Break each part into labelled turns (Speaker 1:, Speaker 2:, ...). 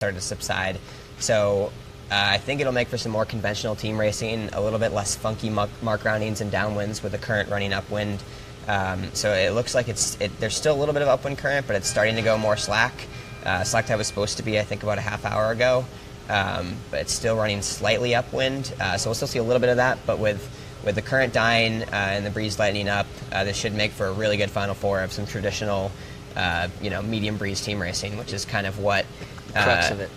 Speaker 1: started to subside. So I think it'll make for some more conventional team racing, a little bit less funky mark roundings and downwinds with the current running upwind. So it looks like there's still a little bit of upwind current, but it's starting to go more slack. Slack tide was supposed to be, I think, about a half hour ago, but it's still running slightly upwind. So we'll still see a little bit of that, but with the current dying and the breeze lightening up, this should make for a really good Final Four of some traditional, medium breeze team racing, which is kind of what
Speaker 2: crux of it.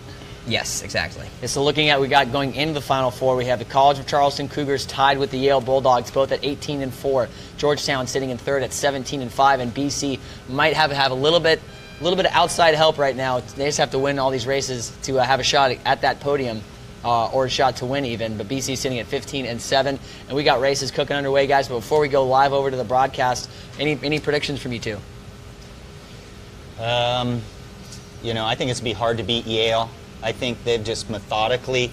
Speaker 1: Yes, exactly.
Speaker 2: Yeah, so looking at what we got going into the Final Four, we have the College of Charleston Cougars tied with the Yale Bulldogs, both at 18-4. Georgetown sitting in third at 17-5, and BC might have a little bit of outside help right now. They just have to win all these races to have a shot at that podium, or a shot to win even. But BC sitting at 15-7, and we got races cooking underway, guys. But before we go live over to the broadcast, any predictions from you two?
Speaker 3: I think it's going to be hard to beat Yale. I think they've just methodically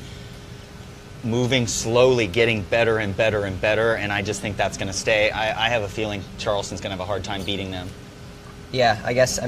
Speaker 3: moving slowly, getting better and better and better, and I just think that's going to stay. I have a feeling Charleston's going to have a hard time beating them.
Speaker 1: Yeah, I guess,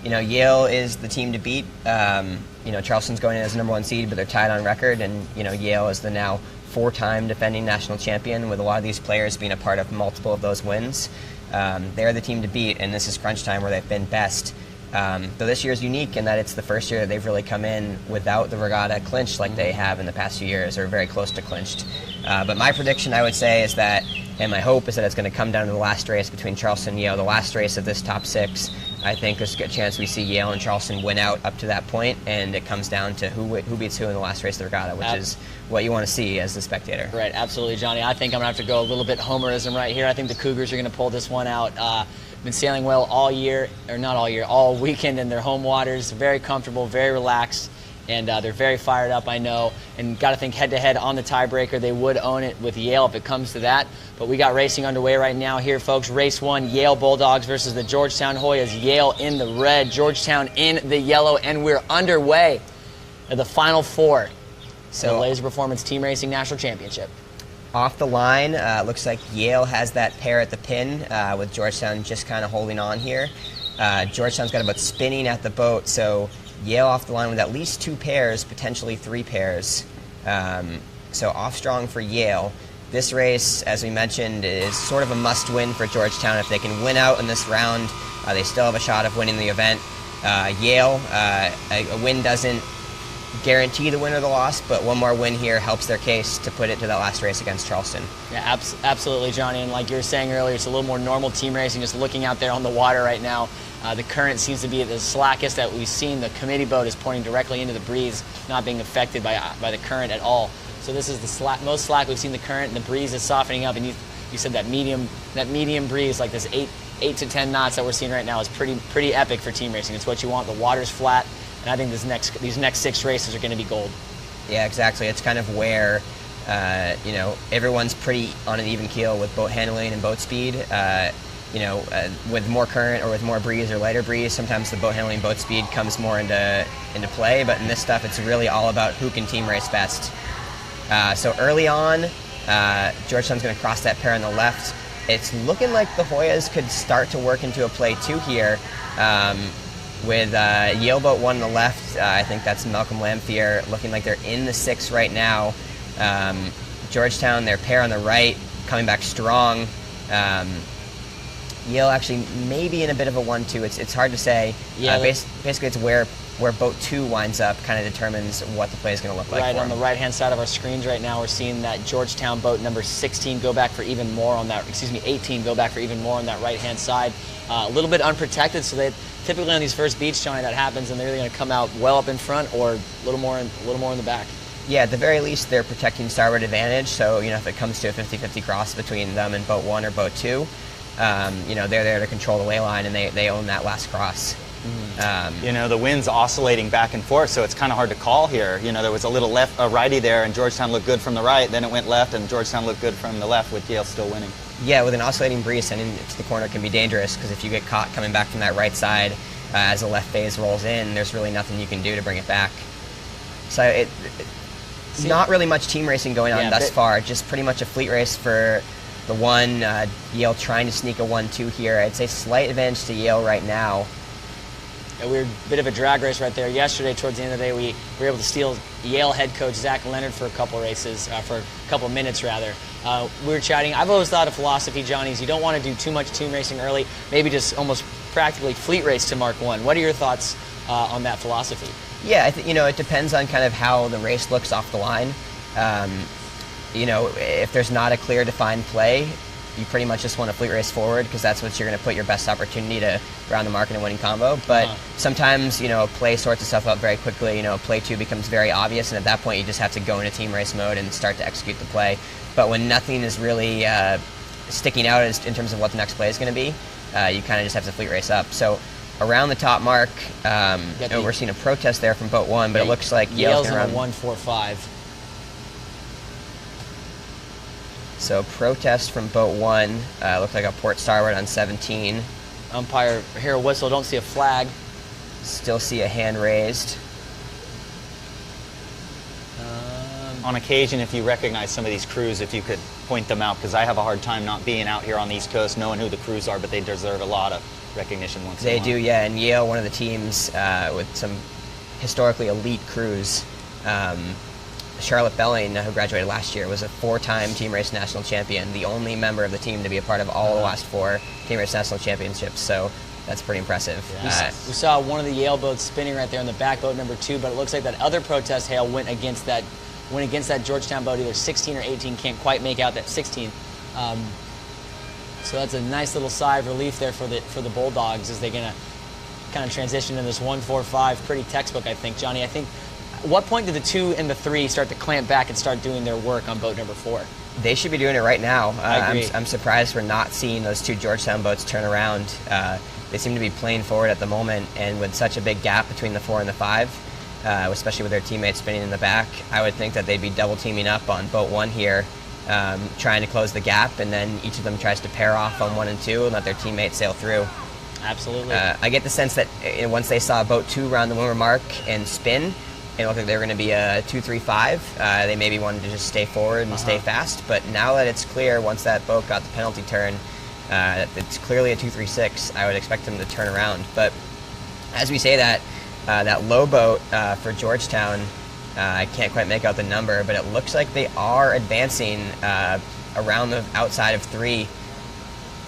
Speaker 1: Yale is the team to beat. Charleston's going in as the #1 seed, but they're tied on record, and, Yale is the now 4-time defending national champion, with a lot of these players being a part of multiple of those wins. They're the team to beat, and this is crunch time where they've been best. Though this year is unique in that it's the first year that they've really come in without the regatta clinched like they have in the past few years, or very close to clinched. But my prediction, I would say, is that, and my hope is that it's going to come down to the last race between Charleston and Yale, the last race of this top 6. I think there's a good chance we see Yale and Charleston win out up to that point, and it comes down to who beats who in the last race of the regatta, which is what you want to see as the spectator.
Speaker 2: Right, absolutely, Johnny. I think I'm going to have to go a little bit homerism right here. I think the Cougars are going to pull this one out. Been sailing well all year, or not all year, all weekend in their home waters. Very comfortable, very relaxed, and they're very fired up, I know. And got to think head-to-head on the tiebreaker, they would own it with Yale if it comes to that. But we got racing underway right now here, folks. Race 1, Yale Bulldogs versus the Georgetown Hoyas. Yale in the red, Georgetown in the yellow, and we're underway at the Final Four. So the LaserPerformance Team Racing National Championship.
Speaker 1: Off the line, looks like Yale has that pair at the pin, with Georgetown just kind of holding on here. Georgetown's got a boat spinning at the boat, so Yale off the line with at least 2 pairs, potentially 3 pairs. So off strong for Yale. This race, as we mentioned, is sort of a must-win for Georgetown. If they can win out in this round, they still have a shot of winning the event. Yale, a win doesn't guarantee the win or the loss, but one more win here helps their case to put it to that last race against Charleston.
Speaker 2: Yeah, absolutely, Johnny. And like you were saying earlier, it's a little more normal team racing. Just looking out there on the water right now, the current seems to be the slackest that we've seen. The committee boat is pointing directly into the breeze, not being affected by the current at all. So this is the most slack we've seen the current, and the breeze is softening up. And you said that medium breeze, like this 8 to 10 knots that we're seeing right now, is pretty epic for team racing. It's what you want. The water's flat. And I think these next 6 races are going to be gold.
Speaker 1: Yeah, exactly. It's kind of where, everyone's pretty on an even keel with boat handling and boat speed. With more current or with more breeze or lighter breeze, sometimes the boat handling and boat speed comes more into play. But in this stuff, it's really all about who can team race best. So early on, Georgetown's going to cross that pair on the left. It's looking like the Hoyas could start to work into a play too here. With Yale boat 1 on the left, I think that's Malcolm Lamphere, looking like they're in the 6 right now. Georgetown, their pair on the right, coming back strong. Yale actually maybe in a bit of a 1-2. It's hard to say.
Speaker 2: Yeah,
Speaker 1: basically, it's where boat 2 winds up kind of determines what the play is going to look like.
Speaker 2: Right on the right-hand side of our screens right now, we're seeing that Georgetown boat number 16 go back for even more on that. 18 go back for even more on that right-hand side. A little bit unprotected, so they typically on these first beats, Johnny, that happens, and they're either going to come out well up in front or a little more in the back.
Speaker 1: Yeah, at the very least, they're protecting starboard advantage. So if it comes to a 50-50 cross between them and boat 1 or boat 2, they're there to control the way line, and they own that last cross.
Speaker 3: The wind's oscillating back and forth, so it's kind of hard to call here. There was a little righty there, and Georgetown looked good from the right. Then it went left, and Georgetown looked good from the left, with Yale still winning.
Speaker 1: Yeah, with an oscillating breeze sending it to the corner can be dangerous, because if you get caught coming back from that right side as the left phase rolls in, there's really nothing you can do to bring it back. So it's not really much team racing going on thus far, just pretty much a fleet race for the 1. Yale trying to sneak a 1-2 here. I'd say slight advantage to Yale right now.
Speaker 2: we were a bit of a drag race right there. Yesterday, towards the end of the day, we were able to steal Yale head coach Zach Leonard for a couple races, for a couple minutes rather. We were chatting. I've always thought a philosophy, Johnny, is you don't want to do too much team racing early. Maybe just almost practically fleet race to Mark 1. What are your thoughts on that philosophy?
Speaker 1: Yeah, it depends on kind of how the race looks off the line. If there's not a clear defined play, you pretty much just want to fleet race forward because that's what you're going to put your best opportunity to round the market and winning combo. But sometimes, play sorts itself out very quickly. Play 2 becomes very obvious, and at that point you just have to go into team race mode and start to execute the play. But when nothing is really sticking out in terms of what the next play is going to be, you kind of just have to fleet race up. So around the top mark, we're seeing a protest there from boat 1, but it looks like
Speaker 2: Yale's
Speaker 1: going to
Speaker 2: run 1-4-5.
Speaker 1: So protest from boat 1, looked like a port starboard on 17.
Speaker 2: Umpire hear a whistle, don't see a flag.
Speaker 1: Still see a hand raised.
Speaker 3: On occasion, if you recognize some of these crews, if you could point them out, because I have a hard time not being out here on the East Coast, knowing who the crews are, but they deserve a lot of recognition once in a while.
Speaker 1: They do, yeah, and Yale, one of the teams with some historically elite crews. Charlotte Belling, who graduated last year, was a 4-time Team Race National Champion, the only member of the team to be a part of all the last 4 Team Race National Championships, so that's pretty impressive.
Speaker 2: Yeah. We saw one of the Yale boats spinning right there in the back, boat number 2, but it looks like that other protest hail went against that Georgetown boat, either 16 or 18, can't quite make out that 16. So that's a nice little sigh of relief there for the Bulldogs as they're going to kind of transition in this 1-4-5, pretty textbook, I think. Johnny, I think, at what point did the 2 and the 3 start to clamp back and start doing their work on boat number 4?
Speaker 1: They should be doing it right now.
Speaker 2: I agree.
Speaker 1: I'm surprised we're not seeing those 2 Georgetown boats turn around. They seem to be playing forward at the moment, and with such a big gap between the 4 and the 5, especially with their teammates spinning in the back, I would think that they'd be double teaming up on boat 1 here, trying to close the gap, and then each of them tries to pair off on 1 and 2 and let their teammates sail through.
Speaker 2: Absolutely.
Speaker 1: I get the sense that once they saw boat 2 round the windward mark and spin, it looked like they were going to be a 2-3-5. They maybe wanted to just stay forward and stay fast, but now that it's clear, once that boat got the penalty turn, it's clearly a 2-3-6. I would expect them to turn around. But as we say that, that low boat for Georgetown, I can't quite make out the number, but it looks like they are advancing around the outside of 3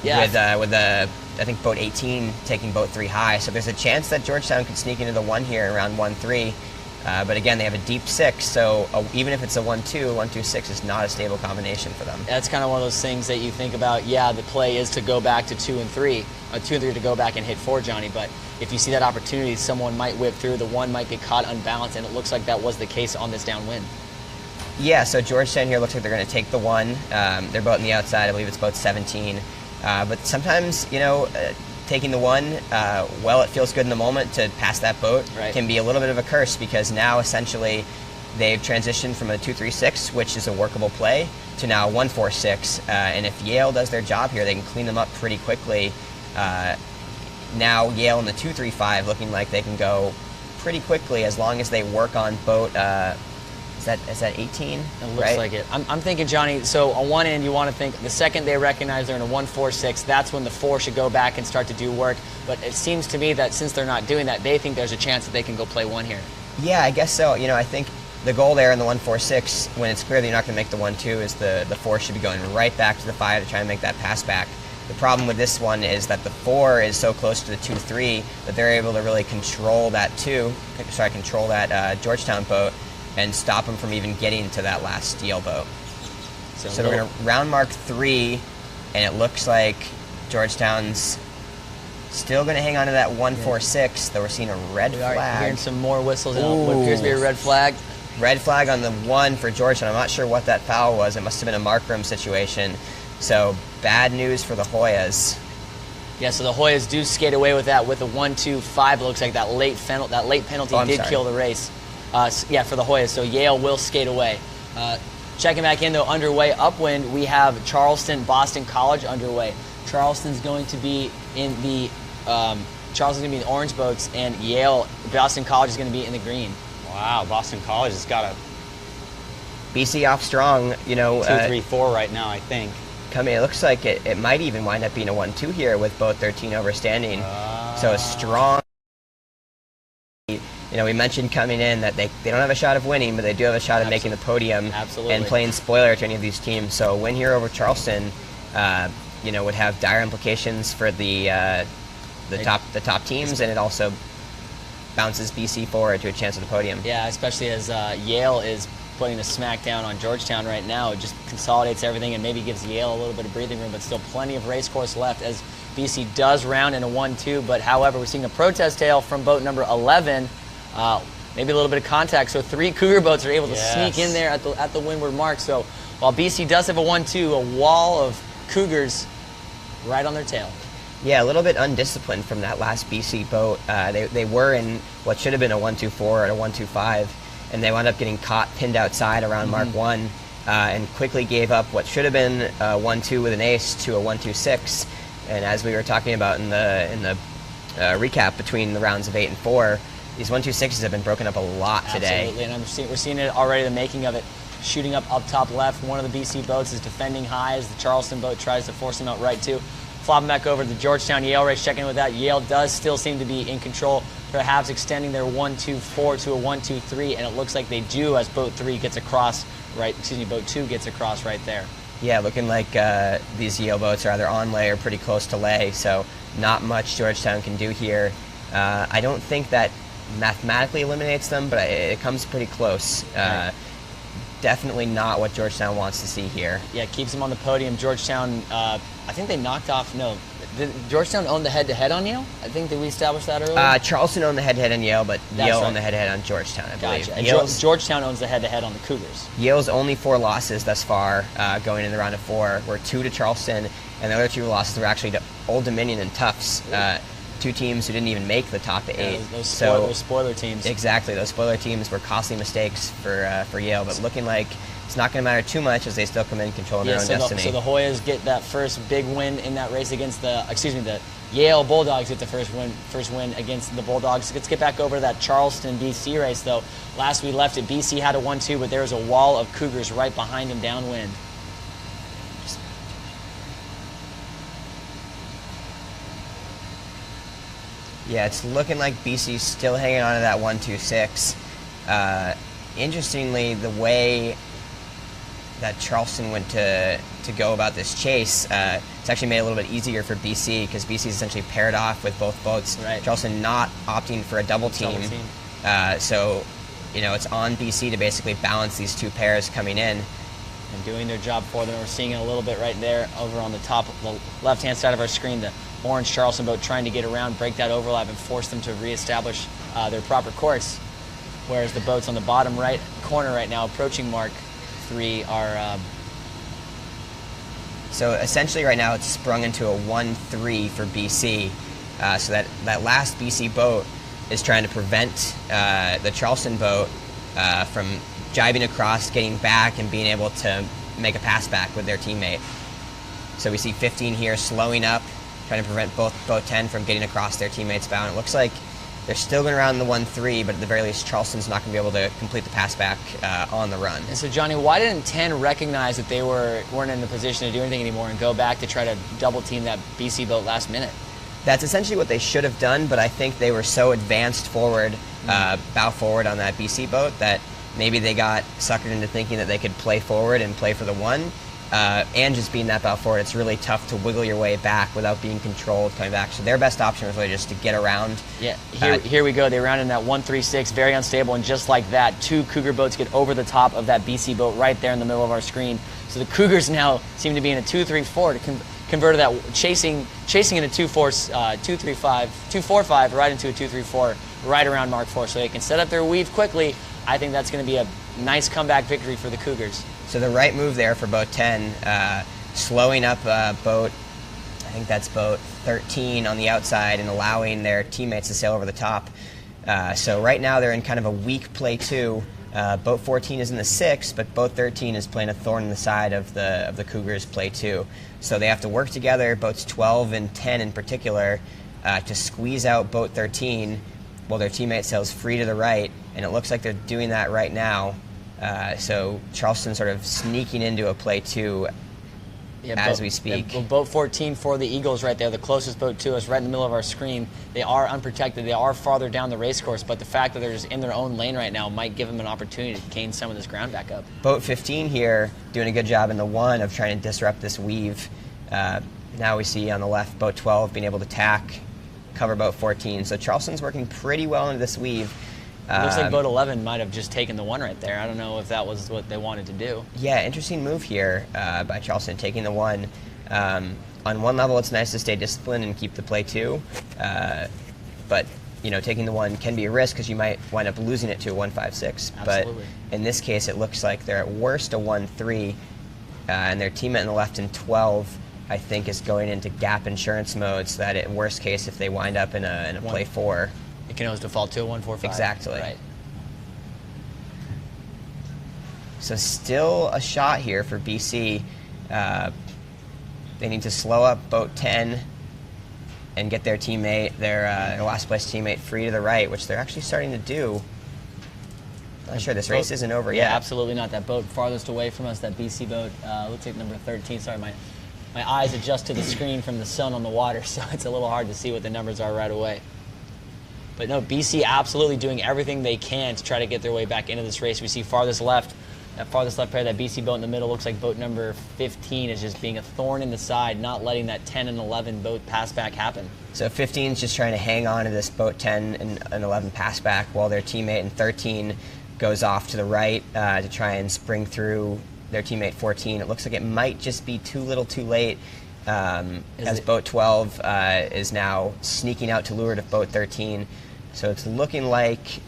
Speaker 1: with I think boat 18 taking boat 3 high. So there's a chance that Georgetown could sneak into the 1 here around 1-3. But again, they have a deep 6, so even if it's a 1-2, 1-2-6 is not a stable combination for them.
Speaker 2: That's kind of one of those things that you think about, yeah, the play is to go back to 2 and 3, 2 and 3 to go back and hit 4, Johnny, but if you see that opportunity, someone might whip through, the 1 might get caught unbalanced, and it looks like that was the case on this downwind.
Speaker 1: Yeah, so Georgetown here looks like they're going to take the 1. They're boat on the outside, I believe it's boat 17. But sometimes, taking the 1, it feels good in the moment to pass that boat, can be a little bit of a curse because now essentially they've transitioned from a 2-3-6, which is a workable play, to now 1-4-6. And if Yale does their job here, they can clean them up pretty quickly. Now Yale in the 2-3-5 looking like they can go pretty quickly as long as they work on boat. Is that 18?
Speaker 2: It looks like it. I'm thinking, Johnny, so on one end you want to think the second they recognize they're in a 1-4-6, that's when the 4 should go back and start to do work. But it seems to me that since they're not doing that, they think there's a chance that they can go play 1 here.
Speaker 1: Yeah, I guess so. I think the goal there in the 1-4-6, when it's clear that you're not going to make the 1-2, is the 4 should be going right back to the 5 to try and make that pass back. The problem with this one is that the 4 is so close to the 2-3 that they're able to really control that Georgetown boat and stop them from even getting to that last Yale boat. So we're going to round mark 3, and it looks like Georgetown's still going to hang on to that 1-4-6, though we're seeing a red flag.
Speaker 2: We're hearing some more whistles. What appears to be a red flag.
Speaker 1: Red flag on the 1 for Georgetown. I'm not sure what that foul was. It must have been a mark room situation. So bad news for the Hoyas.
Speaker 2: Yeah, so the Hoyas do skate away with that with a 1-2-5. It looks like that late penalty did kill the race. Yeah, for the Hoyas. So Yale will skate away. Checking back in, though, underway upwind, we have Charleston, Boston College underway. Charleston's going to be in the orange boats, and Yale, Boston College is going to be in the green.
Speaker 3: Wow, Boston College has got a
Speaker 1: BC off strong,
Speaker 3: 2-3-4 right now, I think.
Speaker 1: It looks like it might even wind up being a 1-2 here with both 13 overstanding. So a strong we mentioned coming in that they don't have a shot of winning, but they do have a shot of making the podium and playing spoiler to any of these teams. So a win here over Charleston, would have dire implications for the top teams, and it also bounces BC forward to a chance at the podium.
Speaker 2: Yeah, especially as Yale is putting a smackdown on Georgetown right now. It just consolidates everything and maybe gives Yale a little bit of breathing room, but still plenty of race course left as BC does round in a 1-2. But however, we're seeing a protest tail from boat number 11. Maybe a little bit of contact. So 3 Cougar boats are able to sneak in there at the windward mark. So while BC does have a 1-2, a wall of Cougars right on their tail.
Speaker 1: Yeah, a little bit undisciplined from that last BC boat. They were in what should have been a 1-2-4 or a 1-2-5, and they wound up getting caught pinned outside around Mark 1 and quickly gave up what should have been a 1-2 with an ace to a 1-2-6. And as we were talking about in the recap between the rounds of 8 and 4, these 1-2-6s have been broken up a lot today.
Speaker 2: Absolutely, and we're seeing it already, the making of it. Shooting up top left, one of the BC boats is defending high as the Charleston boat tries to force him out right too. Flopping back over to the Georgetown-Yale race, checking in with that. Yale does still seem to be in control, perhaps extending their 1-2-4 to a 1-2-3, and it looks like they do as boat 3 gets across boat 2 gets across right there.
Speaker 1: Yeah, looking like these Yale boats are either on lay or pretty close to lay, so not much Georgetown can do here. I don't think that mathematically eliminates them, but it comes pretty close.
Speaker 2: Right.
Speaker 1: Definitely not what Georgetown wants to see here.
Speaker 2: Yeah, it keeps them on the podium. Georgetown, I think they knocked off, did Georgetown own the head-to-head on Yale? I think that we established that earlier.
Speaker 1: Charleston owned the head-to-head on Yale, but
Speaker 2: That's
Speaker 1: Yale
Speaker 2: right.
Speaker 1: owned the head-to-head on Georgetown, I believe.
Speaker 2: Gotcha. And Georgetown owns the head-to-head on the Cougars.
Speaker 1: Yale's only 4 losses thus far going in the round of 4 were 2 to Charleston, and the other 2 losses were actually to Old Dominion and Tufts, 2 teams who didn't even make the top 8.
Speaker 2: Yeah, those spoiler teams.
Speaker 1: Exactly, those spoiler teams were costly mistakes for Yale, but looking like it's not going to matter too much as they still come in controlling their own destiny.
Speaker 2: So the Hoyas get that first big win in that race against the Yale Bulldogs get the first win against the Bulldogs. Let's get back over to that Charleston BC race though. Last we left it, BC had a 1-2, but there was a wall of Cougars right behind them downwind.
Speaker 1: Yeah, it's looking like BC's still hanging on to that 1-2-6. Interestingly, the way that Charleston went to go about this chase, it's actually made it a little bit easier for BC because BC is essentially paired off with both boats.
Speaker 2: Right.
Speaker 1: Charleston not opting for a double team. So, it's on BC to basically balance these 2 pairs coming in.
Speaker 2: And doing their job for them. We're seeing it a little bit right there over on the top, the left-hand side of our screen, the orange Charleston boat trying to get around, break that overlap, and force them to reestablish their proper course. Whereas the boats on the bottom right corner right now, approaching Mark 3, are...
Speaker 1: So essentially right now it's sprung into a 1-3 for BC. So that last BC boat is trying to prevent the Charleston boat from jibing across, getting back, and being able to make a pass back with their teammate. So we see 15 here slowing up, trying to prevent boat 10 from getting across their teammate's bow. And it looks like they're still going around the 1-3, but at the very least, Charleston's not going to be able to complete the pass back on the run.
Speaker 2: And so, Johnny, why didn't 10 recognize that they weren't in the position to do anything anymore and go back to try to double team that BC boat last minute?
Speaker 1: That's essentially what they should have done, but I think they were so advanced forward, bow forward on that BC boat that maybe they got suckered into thinking that they could play forward and play for the 1. And just being that bow forward, it's really tough to wiggle your way back without being controlled coming back. So their best option was really just to get around.
Speaker 2: Yeah, here we go. They round in that 1-3-6, very unstable, and just like that, 2 Cougar boats get over the top of that BC boat right there in the middle of our screen. So the Cougars now seem to be in a 2-3-4 to convert to that chasing in a 2-4-5 right into a 2-3-4 right around Mark 4. So they can set up their weave quickly. I think that's going to be a nice comeback victory for the Cougars.
Speaker 1: So the right move there for boat 10, slowing up boat, I think that's boat 13 on the outside and allowing their teammates to sail over the top. So right now they're in kind of a weak play 2. Boat 14 is in the 6, but boat 13 is playing a thorn in the side of the Cougars play 2. So they have to work together, boats 12 and 10 in particular, to squeeze out boat 13 while their teammate sails free to the right, and it looks like they're doing that right now. So Charleston sort of sneaking into a play 2 as we speak.
Speaker 2: Boat 14 for the Eagles right there, the closest boat to us, right in the middle of our screen. They are unprotected. They are farther down the race course, but the fact that they're just in their own lane right now might give them an opportunity to gain some of this ground back up.
Speaker 1: Boat 15 here doing a good job in the 1 of trying to disrupt this weave. Now we see on the left Boat 12 being able to tack, cover Boat 14. So Charleston's working pretty well into this weave.
Speaker 2: Looks like Boat 11 might have just taken the 1 right there. I don't know if that was what they wanted to do.
Speaker 1: Yeah, interesting move here by Charleston, taking the 1. On one level, it's nice to stay disciplined and keep the play 2. But, taking the 1 can be a risk because you might wind up losing it to a 1.56. But in this case, it looks like they're at worst a 1.3. And their teammate on the left in 12, I think, is going into gap insurance mode so that in worst case, if they wind up in a play 4,
Speaker 2: it can always default to a 1.45.
Speaker 1: Exactly.
Speaker 2: Right.
Speaker 1: So still a shot here for BC. They need to slow up Boat 10 and get their teammate, their last place teammate, free to the right, which they're actually starting to do. Not sure, this race isn't over yet.
Speaker 2: Yeah, absolutely not. That boat farthest away from us, that BC boat, looks like number 13. Sorry, my eyes adjust to the screen from the sun on the water, so it's a little hard to see what the numbers are right away. But no, BC absolutely doing everything they can to try to get their way back into this race. We see farthest left, that farthest left pair, that BC boat in the middle, looks like boat number 15 is just being a thorn in the side, not letting that 10 and 11 boat pass back happen.
Speaker 1: So 15 is just trying to hang on to this boat 10 and 11 pass back while their teammate in 13 goes off to the right to try and spring through their teammate 14. It looks like it might just be too little too late as boat 12 is now sneaking out to leeward of boat 13. So it's looking like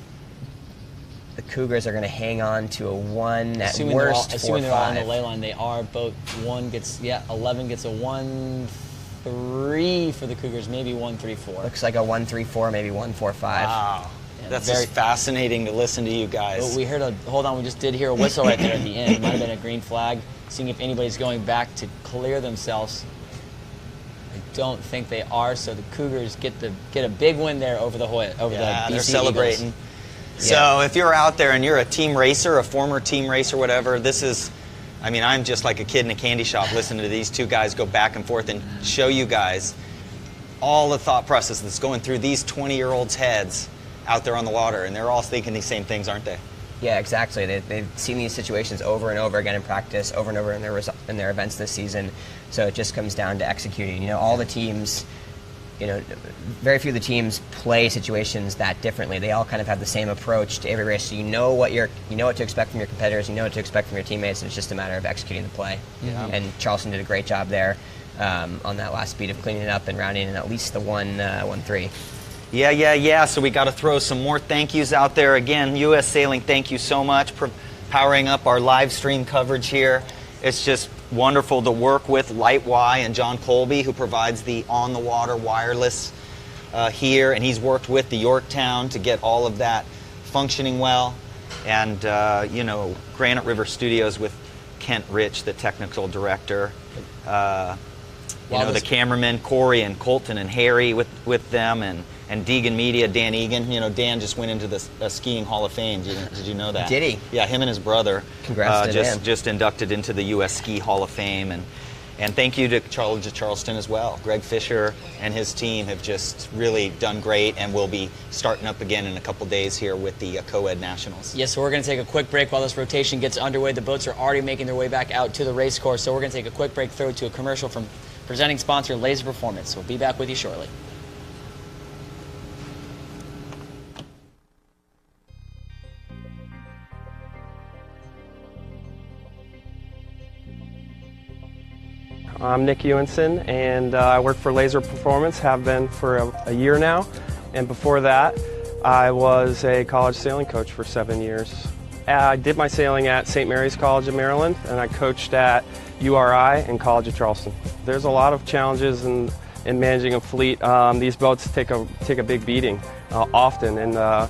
Speaker 1: the Cougars are going to hang on to a 1 at worst.
Speaker 2: Assuming they're all on the ley line, they are. Boat 11 gets a 1.3 for the Cougars, maybe 1.34.
Speaker 1: Looks like a 1.34, maybe 1.45.
Speaker 3: Wow. Yeah, that's very fascinating to listen to you guys.
Speaker 2: Well, we just did hear a whistle right there at the end. It might have been a green flag, seeing if anybody's going back to clear themselves. I don't think they are, so the Cougars get a big win there over the BC
Speaker 3: they're celebrating.
Speaker 2: Eagles.
Speaker 3: So if you're out there and you're a team racer, a former team racer, whatever, I'm just like a kid in a candy shop listening to these two guys go back and forth and show you guys all the thought process that's going through these 20-year-olds' heads out there on the water, and they're all thinking these same things, aren't they?
Speaker 1: Yeah, exactly. They've seen these situations over and over again in practice, over and over in their events this season. So it just comes down to executing. All the teams, very few of the teams play situations that differently. They all kind of have the same approach to every race. So you know what to expect from your competitors. You know what to expect from your teammates. And it's just a matter of executing the play.
Speaker 3: Yeah.
Speaker 1: And Charleston did a great job there on that last beat of cleaning it up and rounding in at least the 1-3.
Speaker 3: Yeah. So we got to throw some more thank yous out there. Again, U.S. Sailing, thank you so much for powering up our live stream coverage here. It's just wonderful to work with Light Y and John Colby, who provides the on-the-water wireless here, and he's worked with the Yorktown to get all of that functioning well. And, Granite River Studios with Kent Rich, the technical director. The cameramen, Corey and Colton and Harry with them, and Deegan Media, Dan Egan. Dan just went into the skiing Hall of Fame. Did you know that?
Speaker 1: Did he?
Speaker 3: Yeah, him and his brother.
Speaker 1: Congrats to Dan.
Speaker 3: Just inducted into the U.S. Ski Hall of Fame. And thank you to Charleston as well. Greg Fisher and his team have just really done great, and will be starting up again in a couple days here with the Co-Ed Nationals.
Speaker 2: Yes, so we're going to take a quick break while this rotation gets underway. The boats are already making their way back out to the race course, so we're going to take a quick break, throw to a commercial from presenting sponsor LaserPerformance. We'll be back with you shortly.
Speaker 4: I'm Nick Ewenson, and I work for LaserPerformance, have been for a year now. And before that, I was a college sailing coach for 7 years. I did my sailing at St. Mary's College of Maryland, and I coached at URI and College of Charleston. There's a lot of challenges in managing a fleet. These boats take a big beating often, and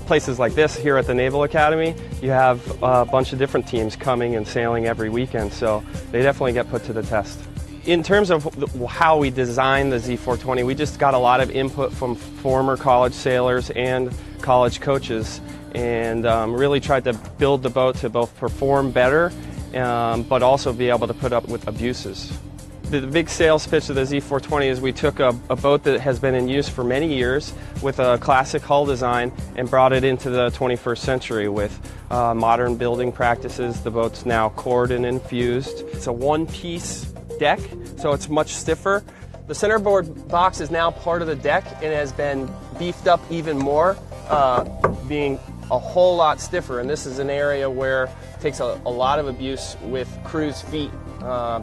Speaker 4: places like this here at the Naval Academy, you have a bunch of different teams coming and sailing every weekend, so they definitely get put to the test. In terms of how we designed the Z420, we just got a lot of input from former college sailors and college coaches, and really tried to build the boat to both perform better, but also be able to put up with abuses. The big sales pitch of the Z420 is we took a boat that has been in use for many years with a classic hull design and brought it into the 21st century with modern building practices. The boat's now cored and infused. It's a one-piece deck, so it's much stiffer. The centerboard box is now part of the deck and has been beefed up even more, being a whole lot stiffer. And this is an area where it takes a lot of abuse with crew's feet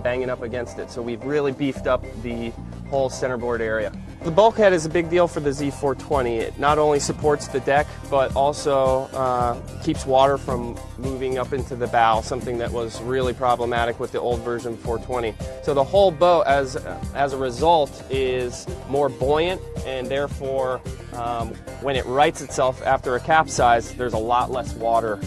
Speaker 4: banging up against it. So we've really beefed up the whole centerboard area. The bulkhead is a big deal for the Z420. It not only supports the deck, but also keeps water from moving up into the bow, something that was really problematic with the old version 420. So the whole boat, as a result, is more buoyant, and therefore, when it rights itself after a capsize, there's a lot less water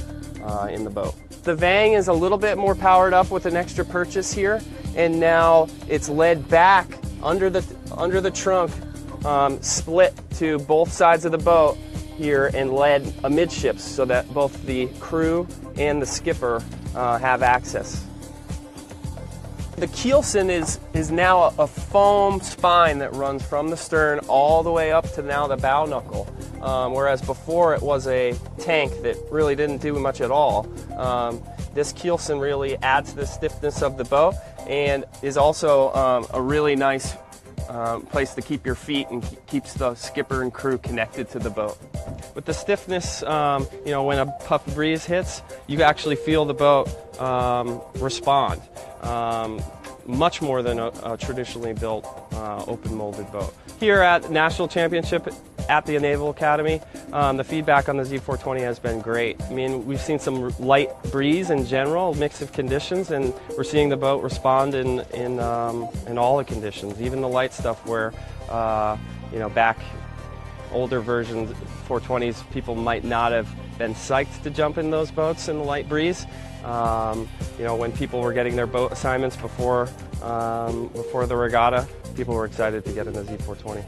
Speaker 4: in the boat. The Vang is a little bit more powered up with an extra purchase here, and now it's led back under the trunk, split to both sides of the boat here and led amidships so that both the crew and the skipper have access. The keelson is now a foam spine that runs from the stern all the way up to now the bow knuckle, whereas before it was a tank that really didn't do much at all. This keelson really adds to the stiffness of the boat and is also a really nice place to keep your feet and keeps the skipper and crew connected to the boat. With the stiffness, when a puff breeze hits, you actually feel the boat respond much more than a traditionally built open molded boat. Here at National Championship at the Naval Academy, the feedback on the Z420 has been great. I mean, we've seen some light breeze in general, mix of conditions, and we're seeing the boat respond in all the conditions, even the light stuff where, back older versions, 420s, people might not have been psyched to jump in those boats in the light breeze. When people were getting their boat assignments before the regatta, people were excited to get in the Z420.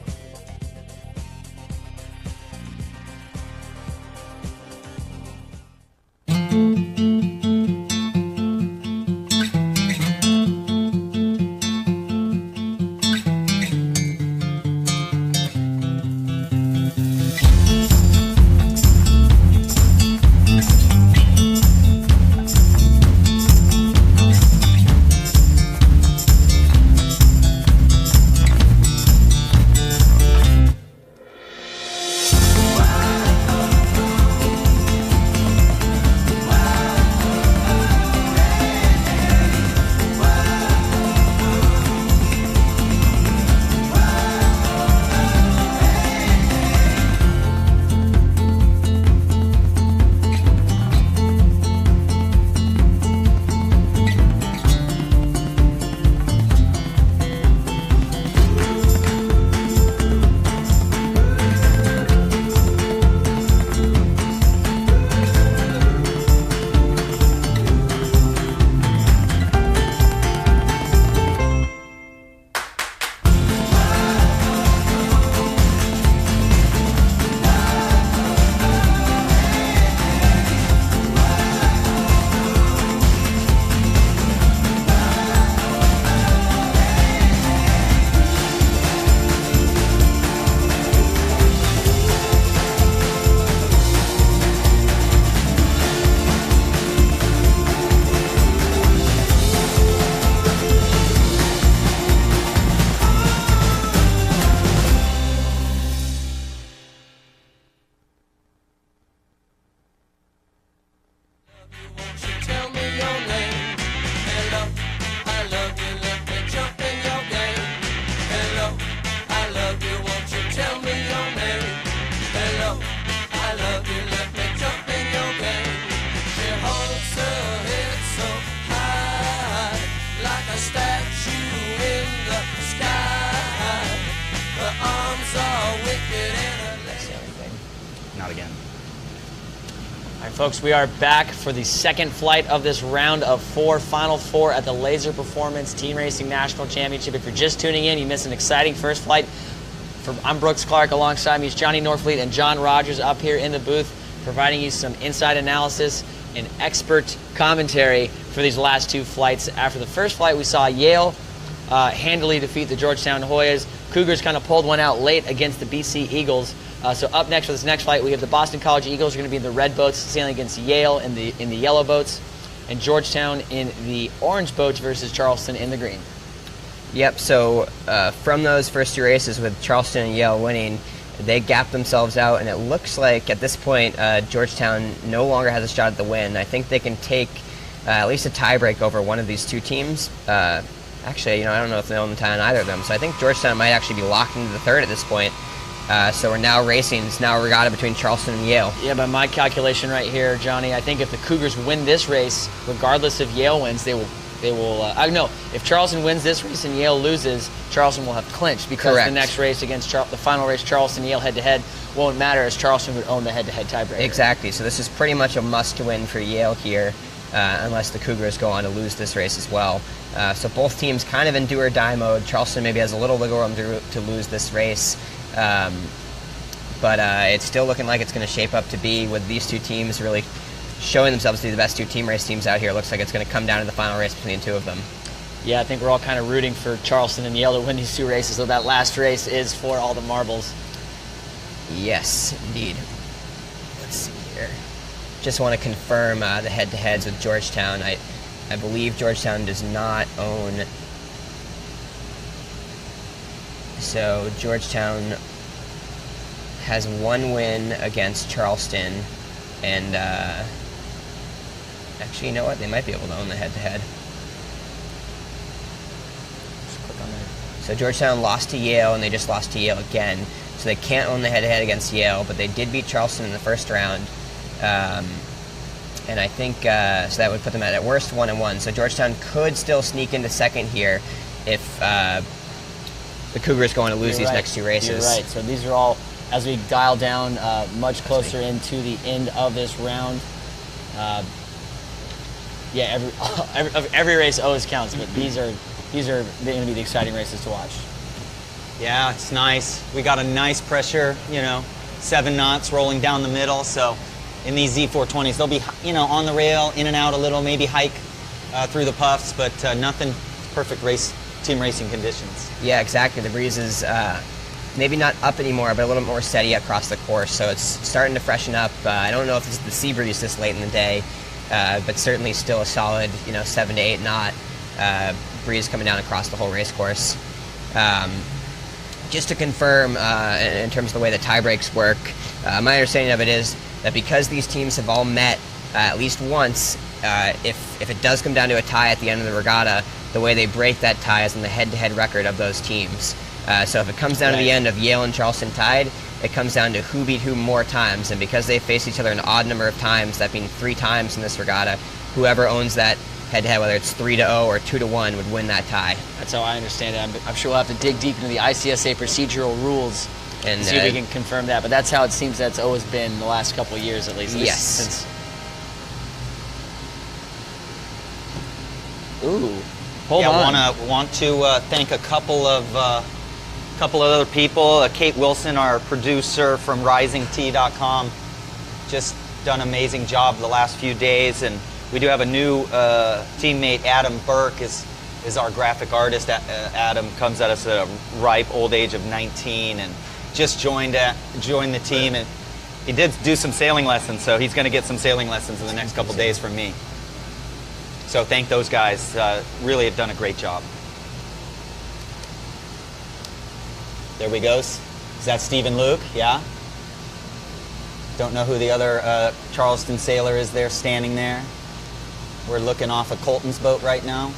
Speaker 3: Not again.
Speaker 2: All right, folks, we are back for the second flight of this round of four, final four at the LaserPerformance Team Racing National Championship. If you're just tuning in, you missed an exciting first flight. I'm Brooks Clark. Alongside me is Johnny Norfleet and John Rogers up here in the booth, providing you some inside analysis and expert commentary for these last two flights. After the first flight, we saw Yale handily defeat the Georgetown Hoyas. Cougars kind of pulled one out late against the BC Eagles. So up next for this next fight, we have the Boston College Eagles are going to be in the red boats, sailing against Yale in the yellow boats, and Georgetown in the orange boats versus Charleston in the green.
Speaker 1: Yep, so from those first two races with Charleston and Yale winning, they gapped themselves out, and it looks like at this point Georgetown no longer has a shot at the win. I think they can take at least a tiebreak over one of these two teams. Actually, I don't know if they own the tie on either of them, so I think Georgetown might actually be locked into the third at this point. So we're now racing. It's now a regatta between Charleston and Yale.
Speaker 2: Yeah, by my calculation right here, Johnny, I think if the Cougars win this race, regardless if Yale wins, they will. No, if Charleston wins this race and Yale loses, Charleston will have clinched because
Speaker 1: Correct.
Speaker 2: the next race against the final race, Charleston Yale head-to-head, won't matter as Charleston would own the head-to-head tiebreaker.
Speaker 1: Exactly. So this is pretty much a must-win for Yale here, unless the Cougars go on to lose this race as well. So both teams kind of in do-or-die mode. Charleston maybe has a little wiggle room to lose this race. But it's still looking like it's going to shape up to be, with these two teams really showing themselves to be the best two team race teams out here. It looks like it's going to come down to the final race between the two of them.
Speaker 2: Yeah, I think we're all kind of rooting for Charleston and Yale to win these two races, so that last race is for all the marbles.
Speaker 1: Yes, indeed. Let's see here. Just want to confirm the head-to-heads with Georgetown. I believe Georgetown does not own. So Georgetown has one win against Charleston, and actually, you know what? They might be able to own the head-to-head.
Speaker 2: Just click on there.
Speaker 1: So Georgetown lost to Yale, and they just lost to Yale again. So they can't own the head-to-head against Yale, but they did beat Charleston in the first round. And I think so that would put them at worst 1-1. So Georgetown could still sneak into second here if the Cougars going to lose these next two races.
Speaker 2: You're right. So these are all, as we dial down much closer into the end of this round. Yeah, every race always counts, but these are going to be the exciting races to watch.
Speaker 3: Yeah, it's nice. We got a nice pressure, 7 knots rolling down the middle. So in these Z420s, they'll be, on the rail, in and out a little, maybe hike through the puffs, but nothing perfect team racing conditions.
Speaker 1: Yeah, exactly. The breeze is maybe not up anymore, but a little more steady across the course. So it's starting to freshen up. I don't know if it's the sea breeze this late in the day, but certainly still a solid, 7 to 8 knot breeze coming down across the whole race course. Just to confirm, in terms of the way the tie breaks work, my understanding of it is that because these teams have all met at least once, if it does come down to a tie at the end of the regatta, the way they break that tie is in the head-to-head record of those teams. So if it comes down to the end of Yale and Charleston tied, it comes down to who beat whom more times. And because they face each other an odd number of times, that being 3 times in this regatta, whoever owns that head-to-head, whether it's 3-0 or 2-1, would win that tie.
Speaker 2: That's how I understand it. I'm sure we'll have to dig deep into the ICSA procedural rules and see if we can confirm that. But that's how it seems that's always been the last couple of years, at least.
Speaker 1: Yes.
Speaker 2: Ooh. Hold on.
Speaker 3: Want to thank a couple of other people. Kate Wilson, our producer from RisingT.com, just done an amazing job the last few days, and we do have a new teammate. Adam Burke is our graphic artist. Adam comes at us at a ripe old age of 19, and just joined the team, and he did do some sailing lessons, so he's going to get some sailing lessons in the next couple days from me. So thank those guys. Really have done a great job. There we go. Is that Stephen Luke? Yeah? Don't know who the other Charleston sailor is there standing there. We're looking off of Colton's boat right now.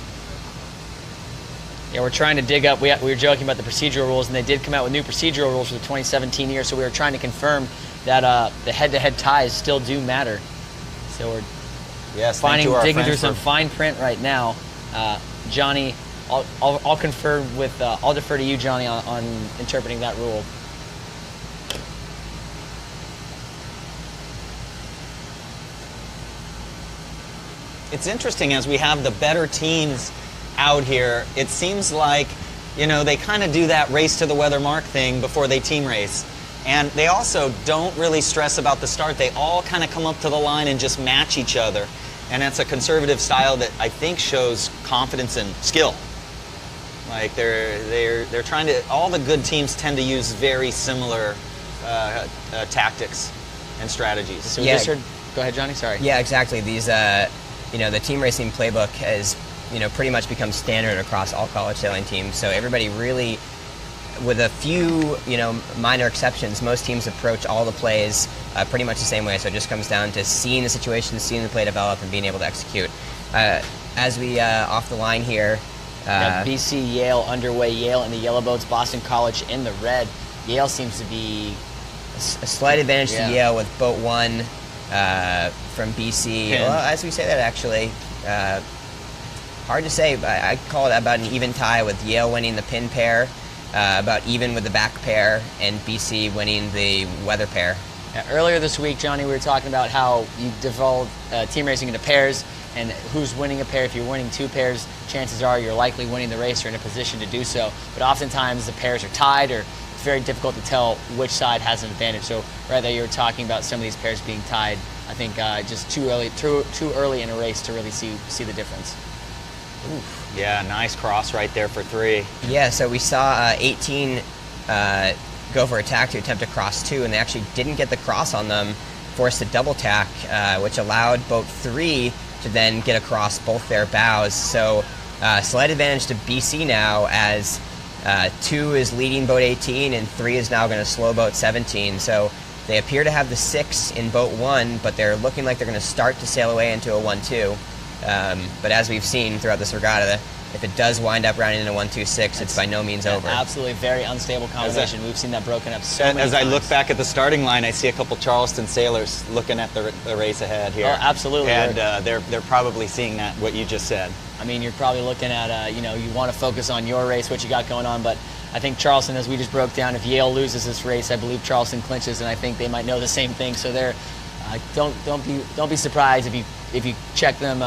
Speaker 2: Yeah, we're trying to dig up. We were joking about the procedural rules, and they did come out with new procedural rules for the 2017 year, so we were trying to confirm that the head-to-head ties still do matter. So we're digging through some fine print right now. Johnny, I'll confer with. I'll defer to you, Johnny, on interpreting that rule.
Speaker 3: It's interesting, as we have the better teams out here, it seems like, they kind of do that race to the weather mark thing before they team race. And they also don't really stress about the start. They all kind of come up to the line and just match each other. And that's a conservative style that I think shows confidence and skill. Like they're trying to. All the good teams tend to use very similar tactics and strategies.
Speaker 2: So we just heard. Go ahead, Johnny. Sorry.
Speaker 1: Yeah, exactly. These, the team racing playbook has, pretty much become standard across all college sailing teams. So everybody really, with a few, minor exceptions, most teams approach all the plays pretty much the same way. So it just comes down to seeing the situation, seeing the play develop, and being able to execute. As we off the line here.
Speaker 2: BC, Yale underway. Yale in the yellow boats, Boston College in the red. Yale seems to be
Speaker 1: a slight advantage to Yale with boat 1 from BC. Well, as we say that, actually, hard to say. I call it about an even tie with Yale winning the pin pair, about even with the back pair, and BC winning the weather pair.
Speaker 2: Earlier this week, Johnny, we were talking about how you devolve team racing into pairs and who's winning a pair. If you're winning 2 pairs, chances are you're likely winning the race or in a position to do so. But oftentimes the pairs are tied, or it's very difficult to tell which side has an advantage. So right there, you were talking about some of these pairs being tied. I think just too early in a race to really see the difference.
Speaker 3: Oof. Yeah, nice cross right there for 3.
Speaker 1: Yeah, so we saw 18 go for attack to attempt to cross 2, and they actually didn't get the cross on them, forced a double tack, which allowed boat 3 to then get across both their bows. So slight advantage to BC now, as 2 is leading boat 18 and 3 is now going to slow boat 17. So they appear to have the 6 in boat 1, but they're looking like they're going to start to sail away into a 1-2. But as we've seen throughout this regatta, if it does wind up rounding in a 1-2-6, it's by no means over.
Speaker 2: Absolutely, very unstable combination. We've seen that broken up so many times.
Speaker 3: As I look back at the starting line, I see a couple Charleston sailors looking at the race ahead here.
Speaker 2: Oh, absolutely.
Speaker 3: And they're probably seeing that, what you just said.
Speaker 2: I mean, you're probably looking at, you want to focus on your race, what you got going on, but I think Charleston, as we just broke down, if Yale loses this race, I believe Charleston clinches, and I think they might know the same thing. So they're don't be surprised if you check them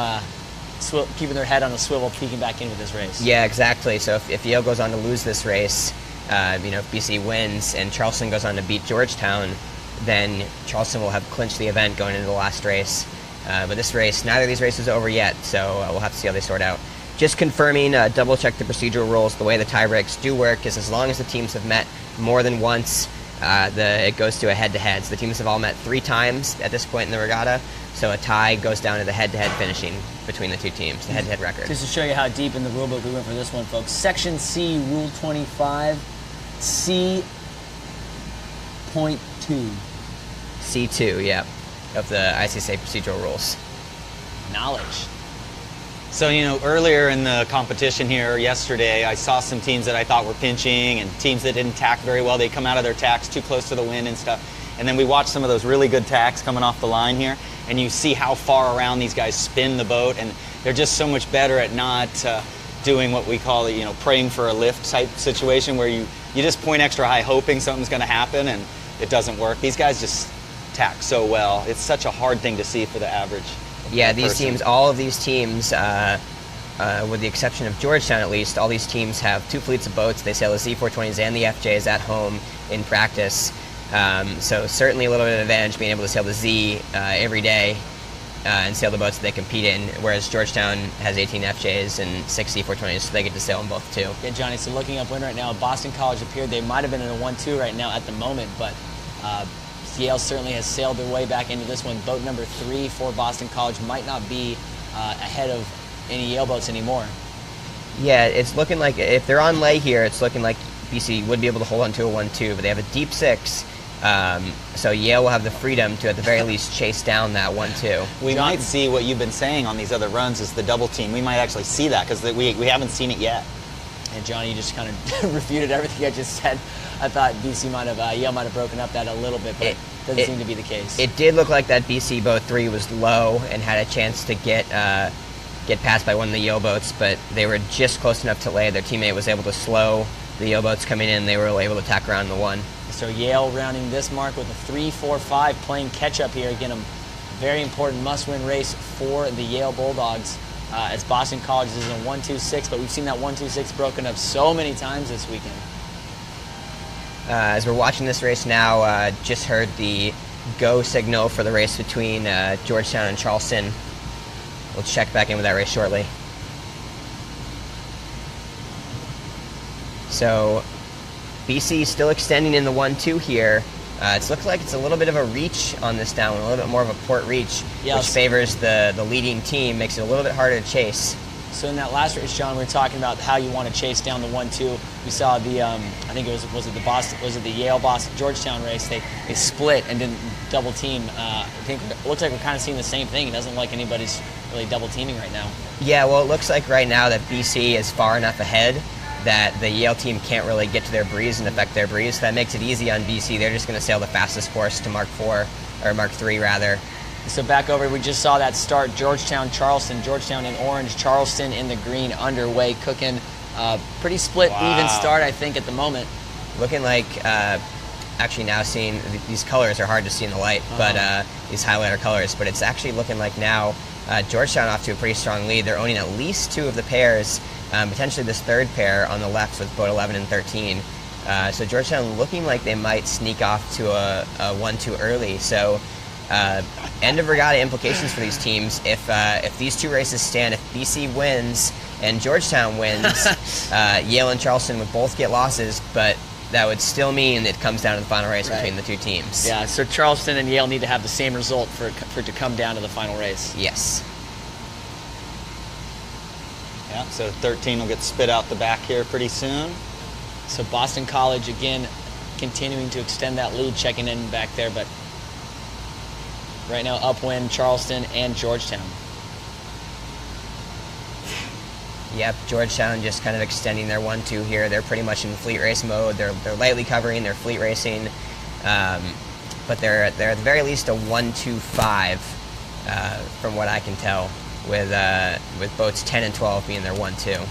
Speaker 2: keeping their head on the swivel, peeking back into this race.
Speaker 1: Yeah, exactly. So if Yale goes on to lose this race, if BC wins and Charleston goes on to beat Georgetown, then Charleston will have clinched the event going into the last race. But this race, neither of these races is over yet, so we'll have to see how they sort out. Just confirming, double-check the procedural rules. The way the tie breaks do work is as long as the teams have met more than once, it goes to a head-to-head. So the teams have all met 3 times at this point in the regatta, so a tie goes down to the head-to-head finishing between the 2 teams, the head-to-head record.
Speaker 2: Just to show you how deep in the rulebook we went for this one, folks. Section C, Rule 25, C.2.
Speaker 1: C2, yeah, of the ICSA procedural rules.
Speaker 2: Knowledge.
Speaker 3: So, earlier in the competition here yesterday, I saw some teams that I thought were pinching and teams that didn't tack very well. They come out of their tacks too close to the wind and stuff. And then we watched some of those really good tacks coming off the line here, and you see how far around these guys spin the boat, and they're just so much better at not doing what we call it, praying for a lift type situation where you just point extra high hoping something's going to happen and it doesn't work. These guys just tack so well. It's such a hard thing to see for the average.
Speaker 1: Yeah, these teams, all of these teams, with the exception of Georgetown at least, all these teams have 2 fleets of boats. They sail the Z420s and the FJs at home in practice. So certainly a little bit of advantage being able to sail the Z every day and sail the boats that they compete in, whereas Georgetown has 18 FJs and 6 Z420s, so they get to sail them both too.
Speaker 2: Yeah, Johnny, so looking up wind right now, Boston College appeared, they might have been in a 1-2 right now at the moment, but Yale certainly has sailed their way back into this one. Boat number 3 for Boston College might not be ahead of any Yale boats anymore.
Speaker 1: Yeah, it's looking like, if they're on lay here, it's looking like BC would be able to hold on to a 1-2, but they have a deep 6. So Yale will have the freedom to, at the very least, chase down that 1-2.
Speaker 3: We might see what you've been saying on these other runs is the double team. We might actually see that because we haven't seen it yet.
Speaker 2: And Johnny, you just kind of refuted everything I just said. I thought Yale might have broken up that a little bit, but it doesn't seem to be the case.
Speaker 1: It did look like that BC boat 3 was low and had a chance to get passed by one of the Yale boats, but they were just close enough to lay. Their teammate was able to slow the Yale boats coming in. They were able to tack around the 1.
Speaker 2: So Yale rounding this mark with a 3-4-5, playing catch-up here. Again, a very important must-win race for the Yale Bulldogs, as Boston College is in a 1-2-6, but we've seen that 1-2-6 broken up so many times this weekend.
Speaker 1: As we're watching this race now, just heard the go signal for the race between Georgetown and Charleston. We'll check back in with that race shortly. So BC still extending in the 1-2 here. It looks like it's a little bit of a reach on this down, a little bit more of a port reach, which favors the leading team, makes it a little bit harder to chase.
Speaker 2: So in that last race, John, we were talking about how you want to chase down the 1-2. We saw the, I think it was the Yale Boston Georgetown race. They split and didn't double team. I think it looks like we're kind of seeing the same thing. It doesn't look like anybody's really double teaming right now.
Speaker 1: Yeah, well, it looks like right now that BC is far enough ahead that the Yale team can't really get to their breeze and affect their breeze. So that makes it easy on BC. They're just going to sail the fastest course to Mark 4, or Mark 3 rather.
Speaker 2: So back over, we just saw that start, Georgetown, Charleston. Georgetown in orange, Charleston in the green, underway, cooking. Pretty split, even start, I think, at the moment.
Speaker 1: Looking like, actually now seeing, these colors are hard to see in the light, but these highlighter colors, but it's actually looking like now Georgetown off to a pretty strong lead. They're owning at least 2 of the pairs, potentially this third pair on the left with boat 11 and 13. So Georgetown looking like they might sneak off to a 1-2 early. So end of regatta implications for these teams. If these 2 races stand, if BC wins and Georgetown wins, Yale and Charleston would both get losses, but that would still mean it comes down to the final race between the 2 teams.
Speaker 2: Yeah, so Charleston and Yale need to have the same result for it to come down to the final race.
Speaker 1: Yes.
Speaker 3: Yeah, so 13 will get spit out the back here pretty soon.
Speaker 2: So Boston College, again, continuing to extend that lead, checking in back there, but right now upwind Charleston and Georgetown.
Speaker 1: Yep, Georgetown just kind of extending their 1-2 here. They're pretty much in fleet race mode. They're lightly covering, they're fleet racing, but they're at the very least a 1-2-5 from what I can tell, with boats 10 and 12 being their 1-2.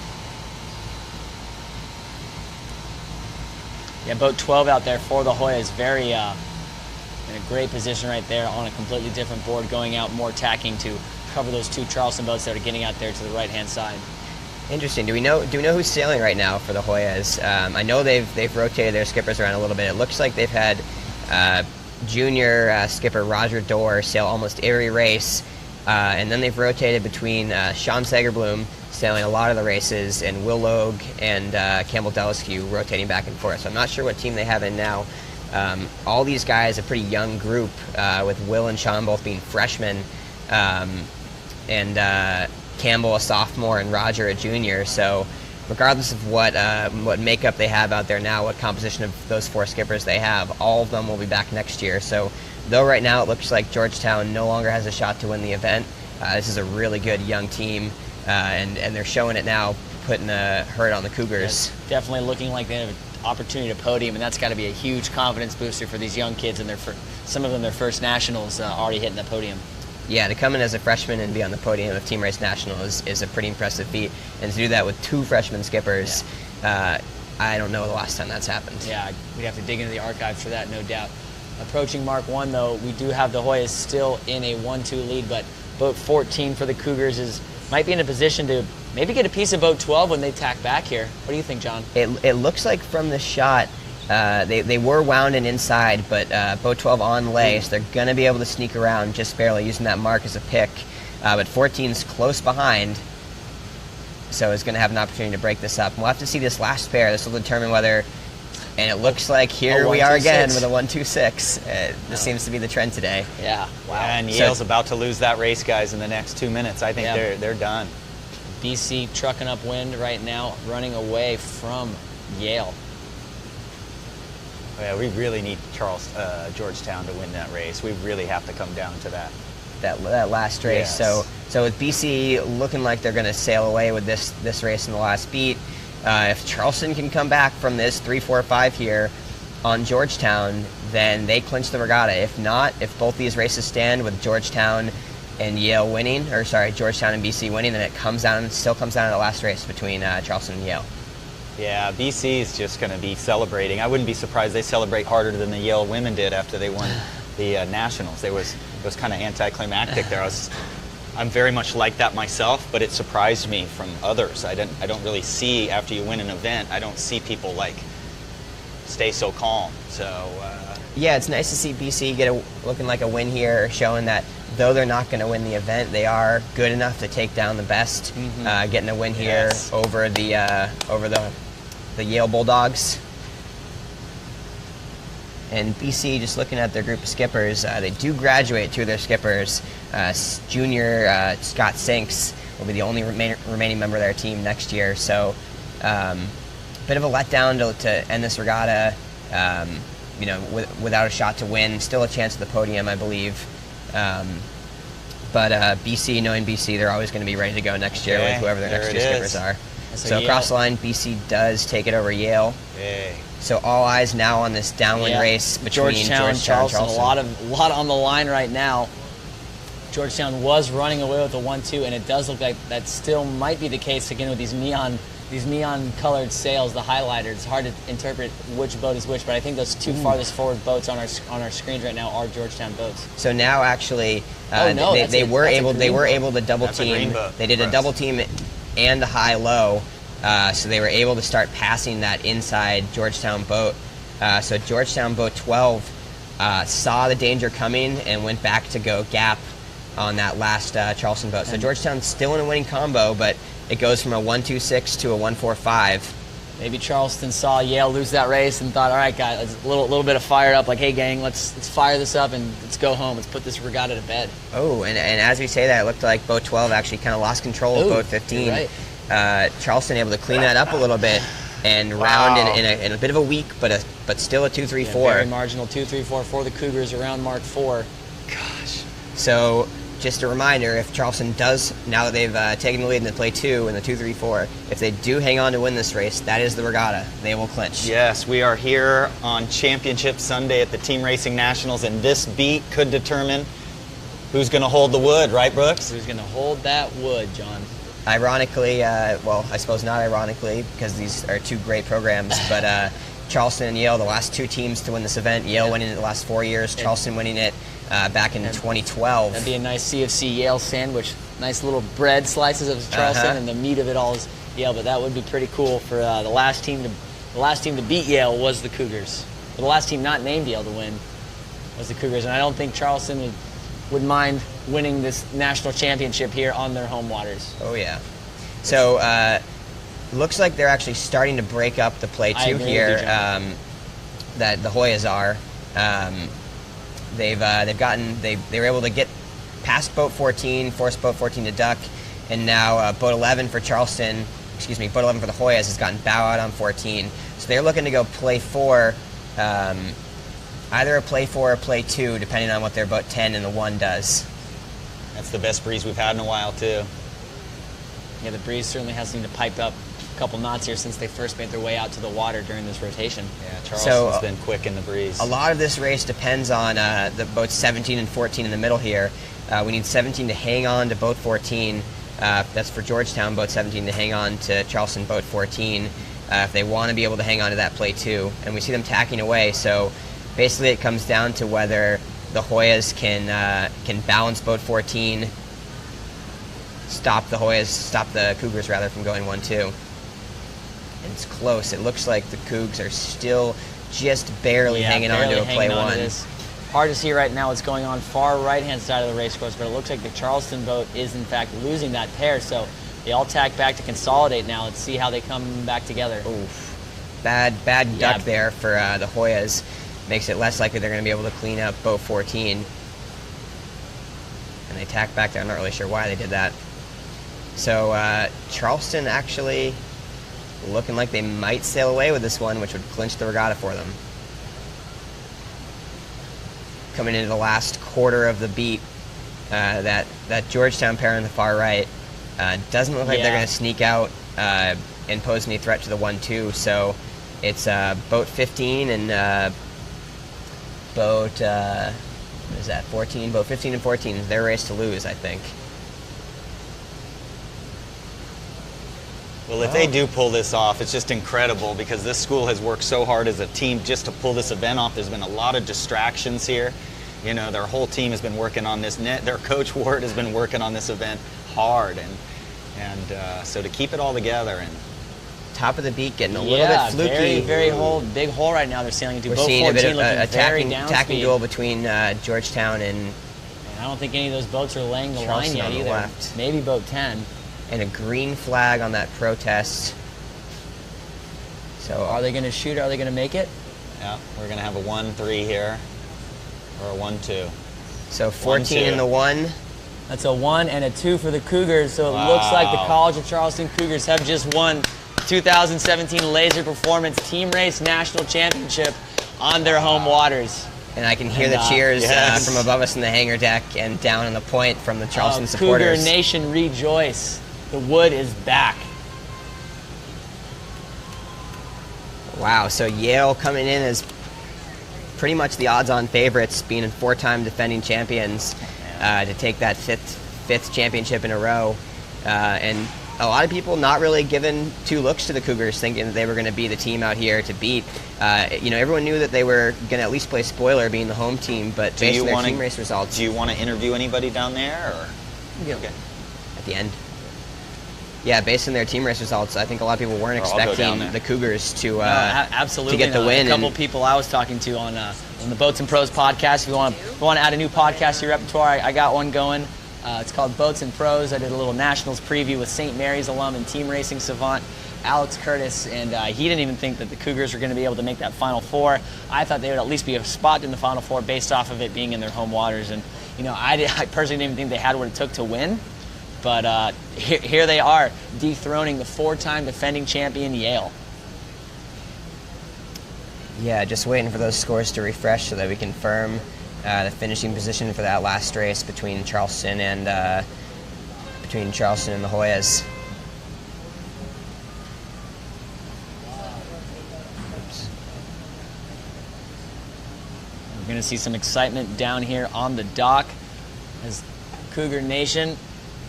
Speaker 2: Yeah, boat 12 out there for the Hoya is very in a great position right there on a completely different board, going out more tacking to cover those 2 Charleston boats that are getting out there to the right-hand side.
Speaker 1: Interesting. Do we know who's sailing right now for the Hoyas? I know they've rotated their skippers around a little bit. It looks like they've had junior skipper Roger Dorr sail almost every race, and then they've rotated between Sean Sagerbloom sailing a lot of the races, and Will Logue and Campbell Deliskew rotating back and forth. So I'm not sure what team they have in now. All these guys, a pretty young group, with Will and Sean both being freshmen, and Campbell a sophomore and Roger a junior. So regardless of what makeup they have out there now, what composition of those 4 skippers they have, all of them will be back next year. So though right now it looks like Georgetown no longer has a shot to win the event, this is a really good young team, and they're showing it now, putting a hurt on the Cougars.
Speaker 2: Yeah, definitely looking like they have an opportunity to podium, and that's got to be a huge confidence booster for these young kids, and some of them their first nationals, already hitting the podium.
Speaker 1: Yeah, to come in as a freshman and be on the podium of Team Race National is a pretty impressive feat, and to do that with 2 freshman skippers, I don't know the last time that's happened.
Speaker 2: Yeah, we'd have to dig into the archives for that, no doubt. Approaching Mark 1, though, we do have the Hoyas still in a 1-2 lead, but boat 14 for the Cougars might be in a position to maybe get a piece of boat 12 when they tack back here. What do you think, John?
Speaker 1: It looks like from the shot, they were wound and inside, but boat 12 on lay, so they're going to be able to sneak around just barely using that mark as a pick. But 14's close behind, so it's going to have an opportunity to break this up. And we'll have to see this last pair. This will determine whether, and it looks like here we are again with a 1-2-6. This seems to be the trend today.
Speaker 2: Yeah, wow.
Speaker 3: And Yale's about to lose that race, guys, in the next 2 minutes. I think they're done.
Speaker 2: BC trucking up wind right now, running away from Yale.
Speaker 3: Yeah, we really need Georgetown to win that race. We really have to come down to that
Speaker 1: last race.
Speaker 3: Yes.
Speaker 1: So with BC looking like they're going to sail away with this race in the last beat, if Charleston can come back from this 3-4-5 here on Georgetown, then they clinch the regatta. If not, if both these races stand with Georgetown and Yale winning, or sorry, Georgetown and BC winning, then it still comes down to the last race between Charleston and Yale.
Speaker 3: Yeah, BC is just going to be celebrating. I wouldn't be surprised they celebrate harder than the Yale women did after they won the Nationals. It was kind of anticlimactic there. I'm very much like that myself, but it surprised me from others. I don't really see, after you win an event, I don't see people like stay so calm. So
Speaker 1: yeah, it's nice to see BC looking like a win here, showing that though they're not going to win the event, they are good enough to take down the best. Getting a win here over the the Yale Bulldogs. And BC, just looking at their group of skippers, they do graduate two of their skippers. Junior Scott Sinks will be the only remaining member of their team next year. So, bit of a letdown to end this regatta. Without a shot to win, still a chance at the podium, I believe. But BC, knowing BC, they're always going to be ready to go next year with whoever their next two skippers are. So across the line, BC does take it over Yale.
Speaker 3: Yay.
Speaker 1: So all eyes now on this downwind race between Georgetown and Charleston.
Speaker 2: A lot on the line right now. Georgetown was running away with the 1-2, and it does look like that still might be the case again with these neon colored sails, the highlighters. It's hard to interpret which boat is which, but I think those two farthest forward boats on our screens right now are Georgetown boats.
Speaker 1: So now actually, they were able to double
Speaker 3: That's a
Speaker 1: team.
Speaker 3: green boat.
Speaker 1: They did a double team and a high-low, so they were able to start passing that inside Georgetown boat. So Georgetown boat 12 saw the danger coming and went back to go gap on that last Charleston boat. So Georgetown's still in a winning combo, but it goes from a 1-2-6 to a 1-4-5.
Speaker 2: Maybe Charleston saw Yale lose that race and thought, all right, guys, a little bit of fired up, like, hey, gang, let's fire this up and let's go home. Let's put this regatta to bed.
Speaker 1: Oh, and as we say that, it looked like boat 12 actually kind of lost control of boat 15.
Speaker 2: Right.
Speaker 1: Charleston able to clean that up a little bit and round in a bit of a weak, but still a 2-3-4.
Speaker 2: Very marginal 2-3-4 for the Cougars around Mark 4.
Speaker 1: Gosh. So just a reminder, if Charleston does, now that they've taken the lead in the play 2 in the 2-3-4, if they do hang on to win this race, that is the regatta. They will clinch.
Speaker 3: Yes, we are here on Championship Sunday at the Team Racing Nationals, and this beat could determine who's going to hold the wood, right, Brooks?
Speaker 2: Who's going to hold that wood, John?
Speaker 1: Ironically, well, I suppose not ironically, because these are two great programs, but Charleston and Yale, the last two teams to win this event. Yale winning it the last 4 years, Charleston winning it back in 2012.
Speaker 2: That'd be a nice CFC Yale sandwich. Nice little bread slices of Charleston, and the meat of it all is Yale. But that would be pretty cool for the last team to beat Yale was the Cougars. But the last team not named Yale to win was the Cougars, and I don't think Charleston would mind winning this national championship here on their home waters.
Speaker 1: Oh yeah. So looks like they're actually starting to break up the play 2 here. That the Hoyas are. They were able to get past boat 14, force boat 14 to duck, and now boat 11 for Charleston, boat 11 for the Hoyas has gotten bow out on 14. So they're looking to go play 4, either a play 4 or play 2, depending on what their boat 10 and the 1 does.
Speaker 3: That's the best breeze we've had in a while, too.
Speaker 2: Yeah, the breeze certainly has seemed to pipe up a couple knots here since they first made their way out to the water during this rotation.
Speaker 3: Yeah, Charleston's been quick in the breeze.
Speaker 1: A lot of this race depends on the boats 17 and 14 in the middle here. We need 17 to hang on to boat 14. That's for Georgetown, boat 17 to hang on to Charleston, boat 14, if they want to be able to hang on to that play 2. And we see them tacking away, so basically it comes down to whether the Hoyas can balance boat 14, stop the Cougars rather from going 1-2. And it's close. It looks like the Cougs are still just barely hanging on to a play 1.
Speaker 2: Hard to see right now what's going on far right-hand side of the race course, but it looks like the Charleston boat is in fact losing that pair, so they all tack back to consolidate now. Let's see how they come back together.
Speaker 1: Oof. Bad duck there for the Hoyas. Makes it less likely they're going to be able to clean up boat 14. And they tack back there. I'm not really sure why they did that. So Charleston actually looking like they might sail away with this one, which would clinch the regatta for them. Coming into the last quarter of the beat, that Georgetown pair on the far right doesn't look like they're going to sneak out and pose any threat to the 1-2. So it's boat 15 and boat what is that? 14. Boat 15 and 14 is their race to lose, I think.
Speaker 3: Well, if they do pull this off, it's just incredible because this school has worked so hard as a team just to pull this event off. There's been a lot of distractions here. You know, their whole team has been working on this. Their coach, Ward, has been working on this event hard. And so to keep it all together and
Speaker 1: top of the beat getting a little bit fluky.
Speaker 2: Very big hole right now they're sailing into.
Speaker 1: We're
Speaker 2: boat
Speaker 1: seeing
Speaker 2: 14
Speaker 1: a bit of a tacking duel
Speaker 2: speed.
Speaker 1: between Georgetown and
Speaker 2: I don't think any of those boats are laying the
Speaker 1: Charleston
Speaker 2: line yet
Speaker 1: on the
Speaker 2: either.
Speaker 1: left.
Speaker 2: Maybe boat 10.
Speaker 1: And a green flag on that protest.
Speaker 2: So are they going to shoot? Are they going to make it?
Speaker 3: Yeah, we're going to have a 1-3 here, or a 1-2.
Speaker 1: So 14 in the 1.
Speaker 2: That's a 1 and a 2 for the Cougars. So it looks like the College of Charleston Cougars have just won 2017 Laser Performance Team Race National Championship on their home waters.
Speaker 1: And I can hear the cheers from above us in the hangar deck and down on the point from the Charleston supporters.
Speaker 2: Cougar Nation rejoice. The wood is back.
Speaker 1: Wow, so Yale coming in as pretty much the odds-on favorites, being 4-time defending champions, to take that fifth championship in a row. And a lot of people not really giving two looks to the Cougars, thinking that they were going to be the team out here to beat. Everyone knew that they were going to at least play spoiler, being the home team, but based on their team race results.
Speaker 3: Do you want to interview anybody down there? Or?
Speaker 1: Yeah. Okay. At the end. Yeah, based on their team race results, I think a lot of people weren't expecting the Cougars to
Speaker 2: absolutely
Speaker 1: to get the win.
Speaker 2: A couple people I was talking to on the Boats and Pros podcast. If you want to add a new podcast to your repertoire, I got one going. It's called Boats and Pros. I did a little Nationals preview with St. Mary's alum and team racing savant Alex Curtis, and he didn't even think that the Cougars were going to be able to make that Final Four. I thought they would at least be a spot in the Final Four based off of it being in their home waters. And I personally didn't even think they had what it took to win. But here they are, dethroning the 4-time defending champion Yale.
Speaker 1: Yeah, just waiting for those scores to refresh so that we confirm the finishing position for that last race between Charleston and the Hoyas. Oops.
Speaker 2: We're going to see some excitement down here on the dock as Cougar Nation.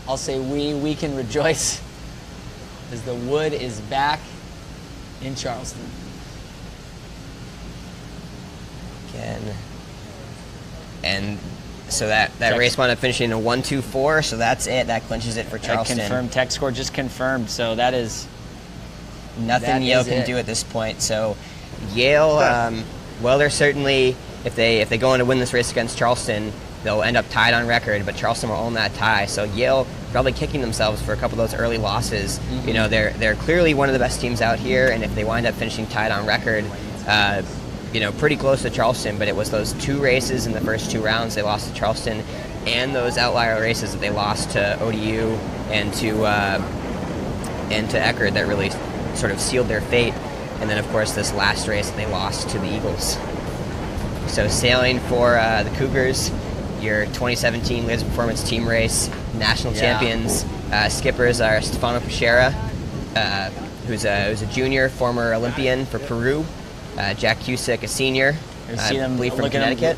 Speaker 2: I'll say we can rejoice as the wood is back in Charleston.
Speaker 1: Again. And so that race wound up finishing in a 1-2-4, so that's it. That clinches it for Charleston.
Speaker 2: Confirmed. Tech score just confirmed, so that is...
Speaker 1: Nothing Yale can do at this point. So Yale, they're certainly, if they go on to win this race against Charleston, they'll end up tied on record, but Charleston will own that tie. So Yale probably kicking themselves for a couple of those early losses. Mm-hmm. They're clearly one of the best teams out here, and if they wind up finishing tied on record, pretty close to Charleston, but it was those 2 races in the first 2 rounds they lost to Charleston, and those outlier races that they lost to ODU and to Eckerd that really sort of sealed their fate. And then, of course, this last race that they lost to the Eagles. So sailing for the Cougars, your 2017 Laser Performance Team Race national champions. Skippers are Stefano Peschera, who's a junior, former Olympian for Peru. Jack Cusick, a senior, I believe from Connecticut.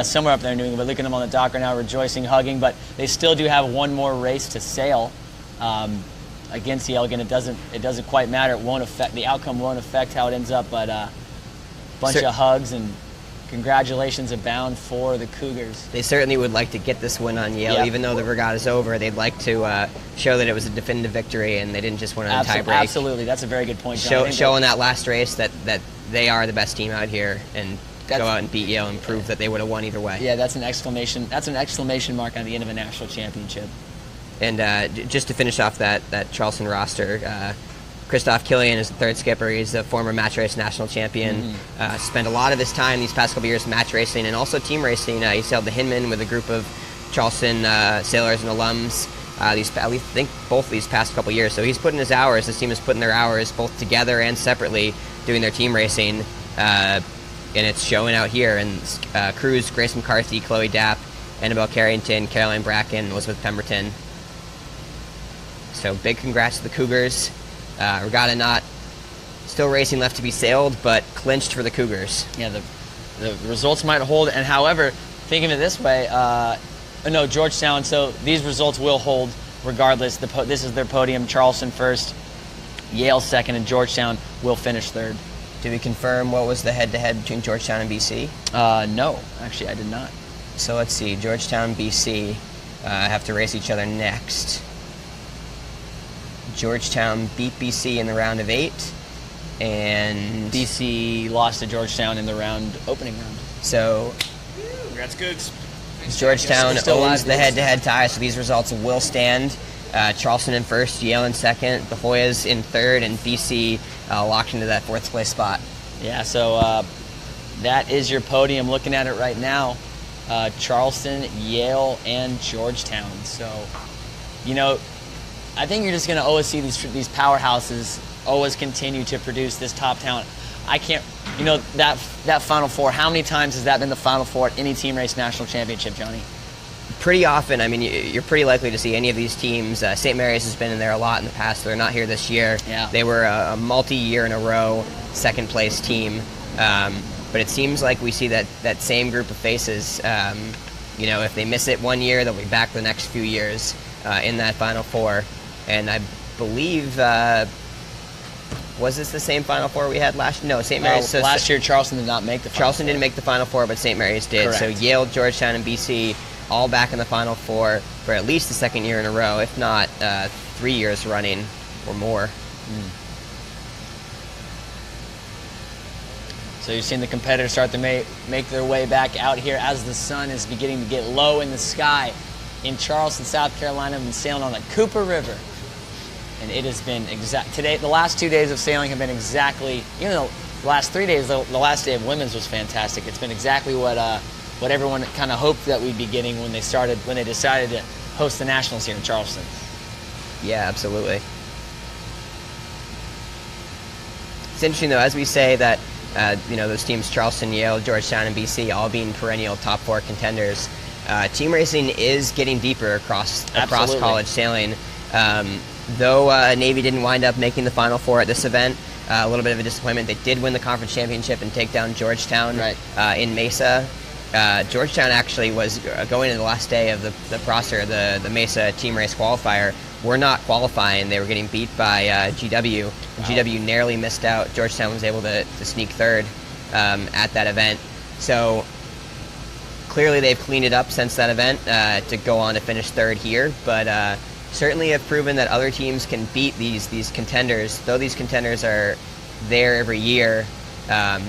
Speaker 2: Somewhere up there in New England. But look at them on the dock right now, rejoicing, hugging. But they still do have one more race to sail against Yale. Again, it doesn't quite matter. It won't affect the outcome. Won't affect how it ends up. But bunch of hugs and congratulations abound for the Cougars.
Speaker 1: They certainly would like to get this win on Yale, even though the regatta's over. They'd like to show that it was a definitive victory and they didn't just win on a tie break.
Speaker 2: Absolutely, that's a very good point, John.
Speaker 1: Showing that last race that they are the best team out here and go out and beat Yale and prove that they would have won either way.
Speaker 2: Yeah, that's an exclamation mark on the end of a national championship.
Speaker 1: And just to finish off that Charleston roster, Christoph Killian is the third skipper. He's a former match race national champion. Spent a lot of his time these past couple years match racing and also team racing. He sailed the Hinman with a group of Charleston sailors and alums. I think both of these past couple years. So he's putting his hours. This team is putting their hours both together and separately doing their team racing. And it's showing out here. And crews, Grace McCarthy, Chloe Dapp, Annabelle Carrington, Caroline Bracken, Elizabeth Pemberton. So big congrats to the Cougars. Regatta not still racing left to be sailed, but clinched for the Cougars.
Speaker 2: Yeah, the results might hold. And however, think of it this way, Georgetown, so these results will hold regardless. This is their podium. Charleston first, Yale second, and Georgetown will finish third.
Speaker 1: Did we confirm what was the head-to-head between Georgetown and BC?
Speaker 2: No, actually I did not.
Speaker 1: So let's see, Georgetown, BC have to race each other next. Georgetown beat BC in the round of 8, and
Speaker 2: BC lost to Georgetown in the opening round.
Speaker 1: So,
Speaker 5: congrats, Cougs.
Speaker 1: Georgetown owns the head-to-head tie, so these results will stand. Charleston in first, Yale in second, the Hoyas in third, and BC locked into that fourth place spot.
Speaker 2: Yeah, so that is your podium. Looking at it right now, Charleston, Yale, and Georgetown. So, you know, I think you're just going to always see these powerhouses always continue to produce this top talent. I can't, you know, that Final Four, how many times has that been the Final Four at any team race national championship, Johnny?
Speaker 1: Pretty often. I mean, you're pretty likely to see any of these teams. St. Mary's has been in there a lot in the past. They're not here this year.
Speaker 2: Yeah.
Speaker 1: They were a multi-year in a row second place team. But it seems like we see that same group of faces. You know, if they miss it one year, they'll be back the next few years in that Final Four. And I believe, was this the same Final Four we had last year? No, St. Mary's.
Speaker 2: Last year, Charleston did not make the Final
Speaker 1: Charleston
Speaker 2: Four.
Speaker 1: didn't make the Final Four, but St. Mary's did.
Speaker 2: Correct.
Speaker 1: So Yale, Georgetown, and BC all back in the Final Four for at least the second year in a row, if not 3 years running or more.
Speaker 2: So you've seen the competitors start to make their way back out here as the sun is beginning to get low in the sky. In Charleston, South Carolina, we've been sailing on the Cooper River. And it has been today, the last 2 days of sailing have been exactly, even though the last 3 days, the last day of women's was fantastic. It's been exactly what everyone kind of hoped that we'd be getting when they decided to host the Nationals here in Charleston.
Speaker 1: Yeah, absolutely. It's interesting, though, as we say that, you know, those teams, Charleston, Yale, Georgetown, and BC, all being perennial top four contenders, team racing is getting deeper across college sailing. Though Navy didn't wind up making the Final Four at this event, a little bit of a disappointment. They did win the conference championship and take down Georgetown in Mesa. Georgetown actually was going into the last day of the Prosser, the Mesa team race qualifier, were not qualifying. They were getting beat by GW. Wow. GW narrowly missed out. Georgetown was able to sneak third at that event. So clearly they've cleaned it up since that event to go on to finish third here, but certainly have proven that other teams can beat these contenders. Though these contenders are there every year,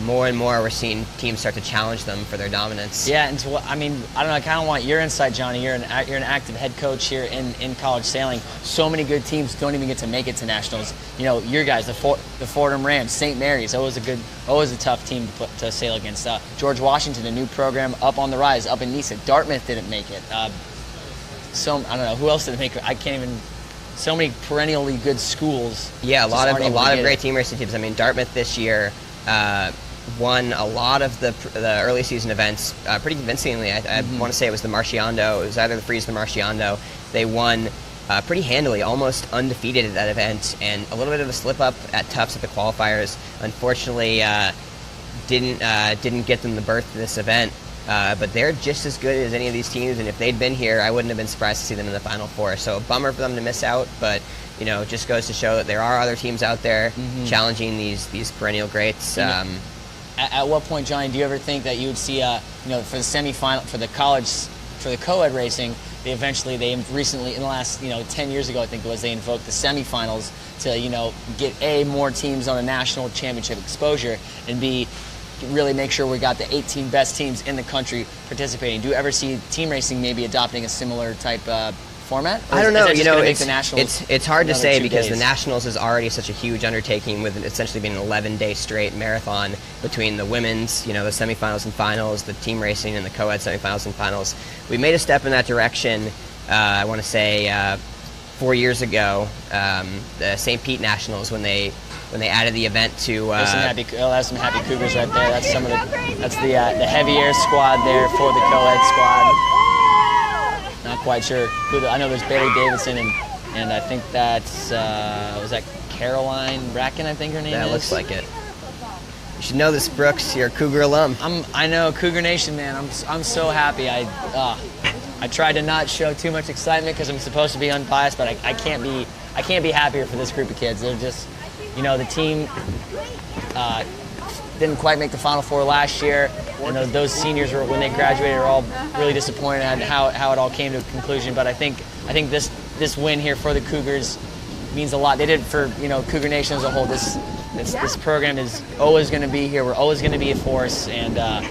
Speaker 1: more and more we're seeing teams start to challenge them for their dominance.
Speaker 2: Yeah, and so, I mean, I don't know, I kind of want your insight, Johnny. You're an active head coach here in college sailing. So many good teams don't even get to make it to nationals. You know, your guys, the Fordham Rams, St. Mary's, always a tough team to sail against. George Washington, a new program up on the rise, up in NISA. Dartmouth didn't make it. I don't know, who else didn't make it? I can't even. So many perennially good schools.
Speaker 1: Yeah, a lot of great team racing teams. I mean, Dartmouth this year won a lot of the early season events pretty convincingly. I want to say it was the Marciando. It was either the Freeze or the Marciando. They won pretty handily, almost undefeated at that event, and a little bit of a slip up at Tufts at the qualifiers. Unfortunately, didn't get them the berth to this event. But they're just as good as any of these teams, and if they'd been here, I wouldn't have been surprised to see them in the Final Four. So a bummer for them to miss out, but you know, it just goes to show that there are other teams out there challenging these perennial greats.
Speaker 2: At what point, Johnny, do you ever think that you would see, you know, for the semifinal, for the co-ed racing, they recently, in the last, 10 years ago, I think it was, they invoked the semifinals to, get more teams on a national championship exposure, and really make sure we got the 18 best teams in the country participating. Do you ever see team racing maybe adopting a similar type format?
Speaker 1: I don't know.
Speaker 2: It's
Speaker 1: hard to say because the Nationals is already such a huge undertaking with essentially being an 11-day straight marathon between the women's, the semifinals and finals, the team racing, and the co-ed semifinals and finals. We made a step in that direction, I want to say 4 years ago, the St. Pete Nationals, when they added the event to.
Speaker 2: That's some happy Cougars right there. That's the heavy air squad there for the co-ed squad. Not quite sure who. I know there's Bailey Davidson and I think that's was that Caroline Bracken, I think her name is.
Speaker 1: That looks like it. You should know this, Brooks. You're a Cougar alum.
Speaker 2: I know, Cougar Nation, man. I'm so happy. I tried to not show too much excitement because I'm supposed to be unbiased, but I can't be happier for this group of kids. They're just, the team didn't quite make the Final Four last year, and those seniors when they graduated were all really disappointed at how it all came to a conclusion. But I think this win here for the Cougars means a lot. They did for Cougar Nation as a whole. This program is always going to be here. We're always going to be a force, and I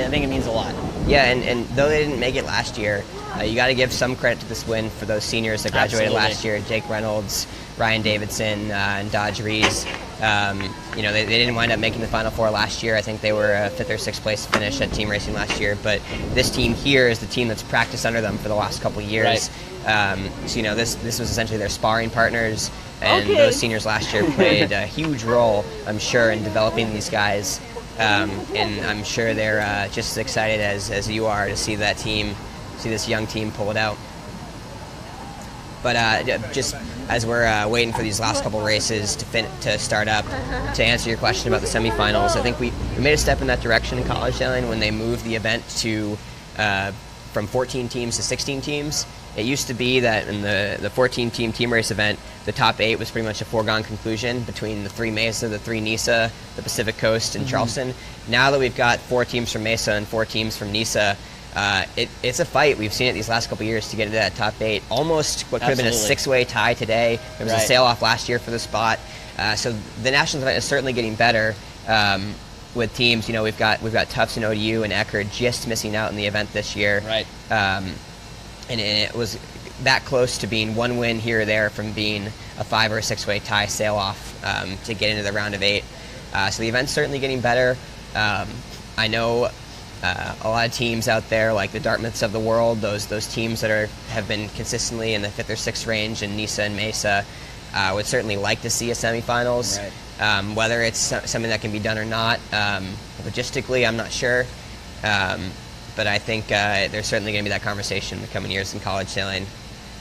Speaker 2: think it means a lot.
Speaker 1: Yeah, and though they didn't make it last year, You got to give some credit to this win for those seniors that graduated last year: Jake Reynolds, Ryan Davidson, and Dodge Rees. They didn't wind up making the Final Four last year. I think they were a 5th or 6th place finish at team racing last year. But this team here is the team that's practiced under them for the last couple of years. Right. This was essentially their sparring partners, and those seniors last year played a huge role, I'm sure, in developing these guys. And I'm sure they're just as excited as you are to see this young team pull it out. But just as we're waiting for these last couple races to start up, to answer your question about the semifinals, I think we made a step in that direction in college sailing when they moved the event to from 14 teams to 16 teams. It used to be that in the 14-team team race event, the top 8 was pretty much a foregone conclusion between the 3 Mesa, the 3 NISA, the Pacific Coast, and Charleston. Now that we've got 4 teams from Mesa and 4 teams from NISA, it's a fight. We've seen it these last couple of years to get into that top 8. Almost what could have been a 6-way tie today. There was a sail-off last year for the spot. So the Nationals event is certainly getting better with teams. We've got Tufts and ODU and Eckerd just missing out in the event this year. Right. And it was that close to being 1 win here or there from being a 5 or a 6-way tie sail-off to get into the round of 8. So the event's certainly getting better. I know a lot of teams out there, like the Dartmouths of the world, those teams that have been consistently in the 5th or 6th range in NISA and Mesa, would certainly like to see a semifinals. Right. Whether it's something that can be done or not, logistically, I'm not sure. But I think there's certainly going to be that conversation in the coming years in college sailing.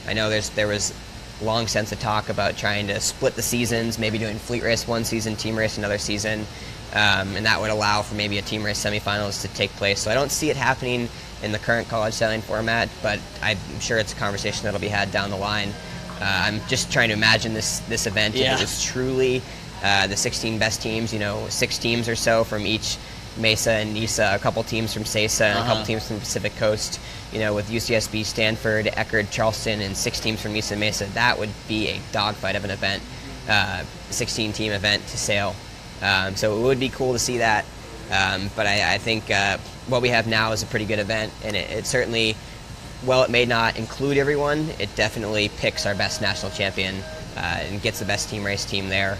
Speaker 1: I know there was long sense of talk about trying to split the seasons, maybe doing fleet race one season, team race another season, and that would allow for maybe a team race semifinals to take place. So I don't see it happening in the current college sailing format, but I'm sure it's a conversation that'll be had down the line. I'm just trying to imagine this event if it was truly the 16 best teams, 6 teams or so from each Mesa and NISA, a couple teams from SESA, and a couple teams from the Pacific Coast, with UCSB, Stanford, Eckerd, Charleston, and 6 teams from NISA and Mesa. That would be a dogfight of an event, 16-team event to sail. So it would be cool to see that. But I think what we have now is a pretty good event, and it certainly, while it may not include everyone, it definitely picks our best national champion and gets the best team race team there.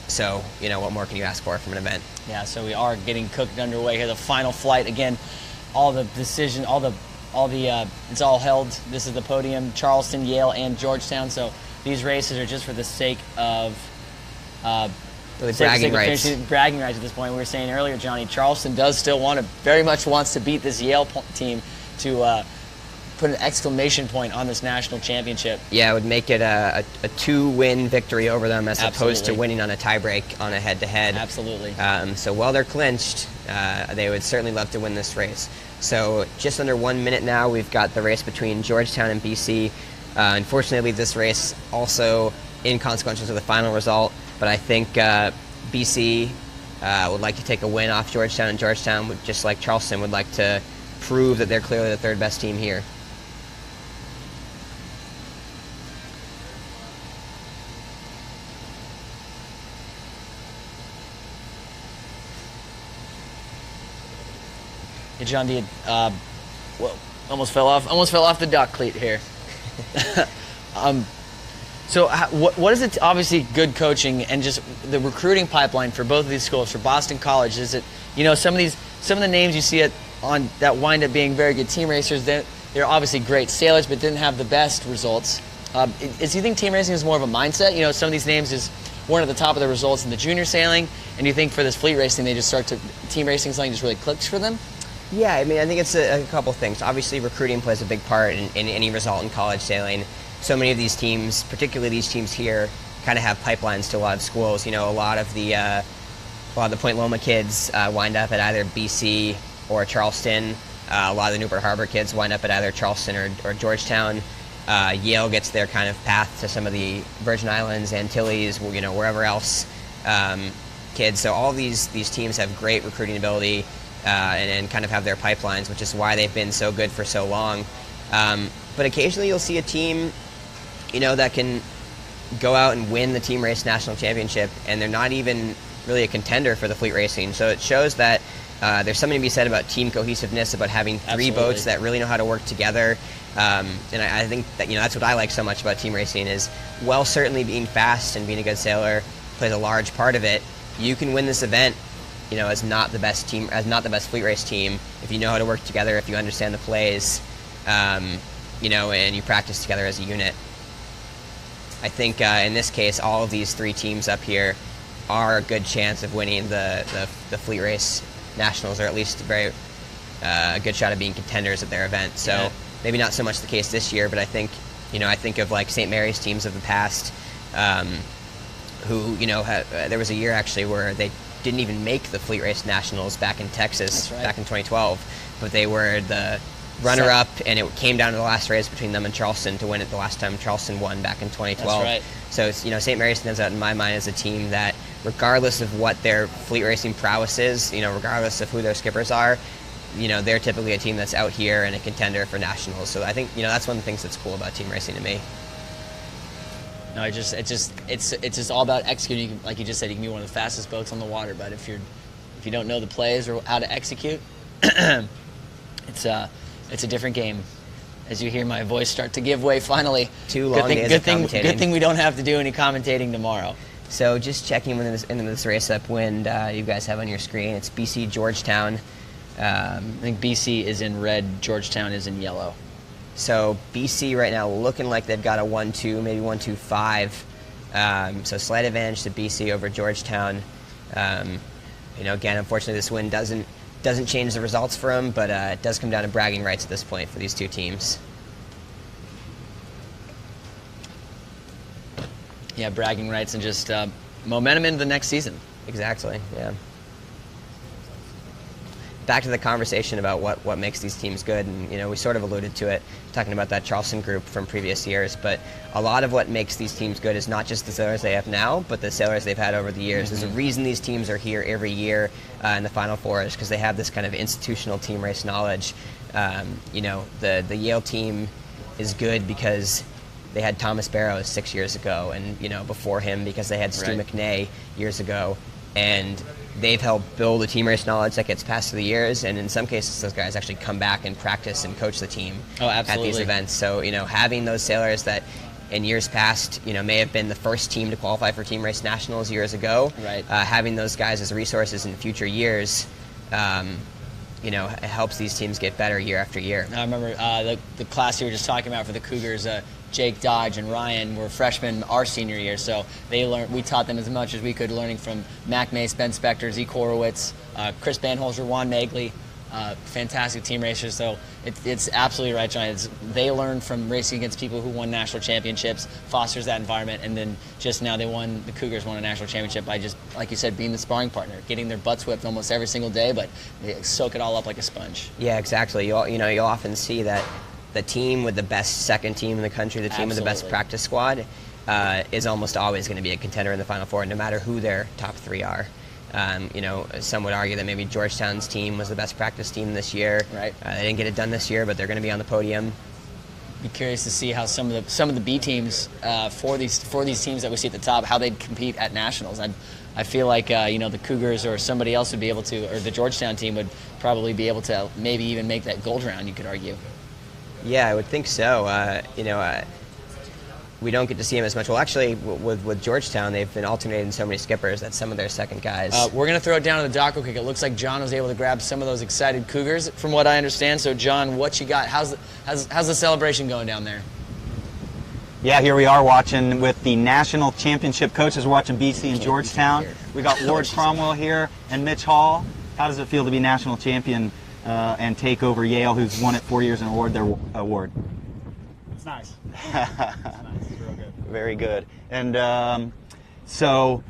Speaker 1: So, what more can you ask for from an event?
Speaker 2: Yeah, so we are getting cooked underway here. The final flight, again, all the decision, it's all held. This is the podium, Charleston, Yale, and Georgetown. So these races are just for the sake of
Speaker 1: bragging rights.
Speaker 2: Bragging rights at this point. We were saying earlier, Johnny, Charleston does still very much wants to beat this Yale team to put an exclamation point on this national championship. Yeah,
Speaker 1: it would make it a 2-win victory over them as opposed to winning on a tiebreak on a head-to-head.
Speaker 2: Absolutely.
Speaker 1: So while they're clinched, they would certainly love to win this race. So just under 1 minute now, we've got the race between Georgetown and BC. Unfortunately, this race also inconsequential to the final result, but I think BC would like to take a win off Georgetown, and Georgetown, just like Charleston, would like to prove that they're clearly the 3rd best team here.
Speaker 2: Hey, John, almost fell off the dock cleat here. So what is it? Obviously, good coaching and just the recruiting pipeline for both of these schools. For Boston College, is it some of the names you see on that wind up being very good team racers? They're obviously great sailors, but didn't have the best results. Do you think team racing is more of a mindset? Some of these names is weren't at the top of the results in the junior sailing, and do you think for this fleet racing they just team racing something just really clicks for them?
Speaker 1: Yeah, I think it's a couple things. Obviously, recruiting plays a big part in any result in college sailing. So many of these teams, particularly these teams here, kind of have pipelines to a lot of schools. A lot of the Point Loma kids wind up at either BC or Charleston. A lot of the Newport Harbor kids wind up at either Charleston or Georgetown. Yale gets their kind of path to some of the Virgin Islands, Antilles, wherever else kids. So all these teams have great recruiting ability. And kind of have their pipelines, which is why they've been so good for so long. But occasionally you'll see a team, that can go out and win the team race national championship, and they're not even really a contender for the fleet racing. So it shows that, there's something to be said about team cohesiveness, about having three boats that really know how to work together. And I think that, that's what I like so much about team racing is, well, certainly being fast and being a good sailor plays a large part of it. You can win this event, as not the best team, as not the best fleet race team, if you know how to work together, if you understand the plays, and you practice together as a unit. I think in this case, all of these three teams up here are a good chance of winning the fleet race nationals, or at least a good shot of being contenders at their event. So maybe not so much the case this year, but I think of like St. Mary's teams of the past, who there was a year actually where they didn't even make the fleet race nationals back in Texas back in 2012, but they were the runner-up, and it came down to the last race between them and Charleston to win it the last time Charleston won back in 2012.
Speaker 2: That's right.
Speaker 1: So it's, St. Mary's stands out in my mind as a team that, regardless of what their fleet racing prowess is, regardless of who their skippers are, they're typically a team that's out here and a contender for nationals. So I think that's one of the things that's cool about team racing to me.
Speaker 2: No, it's just all about executing. Like you just said, you can be one of the fastest boats on the water, but if you don't know the plays or how to execute, it's a different game. As you hear my voice start to give way finally.
Speaker 1: Too long days of commentating.
Speaker 2: Good thing we don't have to do any commentating tomorrow.
Speaker 1: So just checking into this race upwind you guys have on your screen. It's BC Georgetown.
Speaker 2: I think BC is in red, Georgetown is in yellow.
Speaker 1: So BC right now looking like they've got a 1-2, maybe 1-2-5. So slight advantage to BC over Georgetown. Again, unfortunately, this win doesn't change the results for them, but it does come down to bragging rights at this point for these two teams.
Speaker 2: Yeah, bragging rights and just momentum into the next season.
Speaker 1: Exactly, yeah. Back to the conversation about what makes these teams good, and we sort of alluded to it, talking about that Charleston group from previous years, but a lot of what makes these teams good is not just the sailors they have now, but the sailors they've had over the years. There's a reason these teams are here every year in the Final Four, is because they have this kind of institutional team race knowledge. The Yale team is good because they had Thomas Barrows 6 years ago, and before him because they had Stu McNay years ago, and they've helped build a team race knowledge that gets passed through the years, and in some cases those guys actually come back and practice and coach the team at these events. So having those sailors that in years past may have been the first team to qualify for team race nationals years ago, having those guys as resources in future years, it helps these teams get better year after year.
Speaker 2: I remember the class you were just talking about for the Cougars, Jake Dodge and Ryan were freshmen our senior year, so we taught them as much as we could, learning from Mac Mace, Ben Spector, Zeke Horowitz, Chris Banholzer, Juan Magley, fantastic team racers. So it's absolutely right, John. They learned from racing against people who won national championships, fosters that environment, and then just now the Cougars won a national championship by just, like you said, being the sparring partner, getting their butts whipped almost every single day, but they soak it all up like a sponge.
Speaker 1: Yeah, exactly. You'll often see that the team with the best second team in the country, the team with the best practice squad, is almost always going to be a contender in the Final Four, no matter who their top three are. Some would argue that maybe Georgetown's team was the best practice team this year. They didn't get it done this year, but they're going to be on the podium.
Speaker 2: Be curious to see how some of the B teams for these teams that we see at the top, how they'd compete at nationals. I feel like the Cougars or somebody else would be able to, or the Georgetown team would probably be able to maybe even make that gold round, you could argue.
Speaker 1: Yeah, I would think so. We don't get to see him as much. Well, actually, with Georgetown, they've been alternating so many skippers that some of their second guys.
Speaker 2: We're going to throw it down to the dock real quick. It looks like John was able to grab some of those excited Cougars, from what I understand. So, John, what you got? How's the celebration going down there?
Speaker 3: Yeah, here we are watching with the national championship coaches. We're watching BC and Georgetown. We got Ward Cromwell here and Mitch Hall. How does it feel to be national champion and take over Yale, who's won it 4 years and award their award?
Speaker 5: It's nice. It's nice. It's real good.
Speaker 3: Very good. And so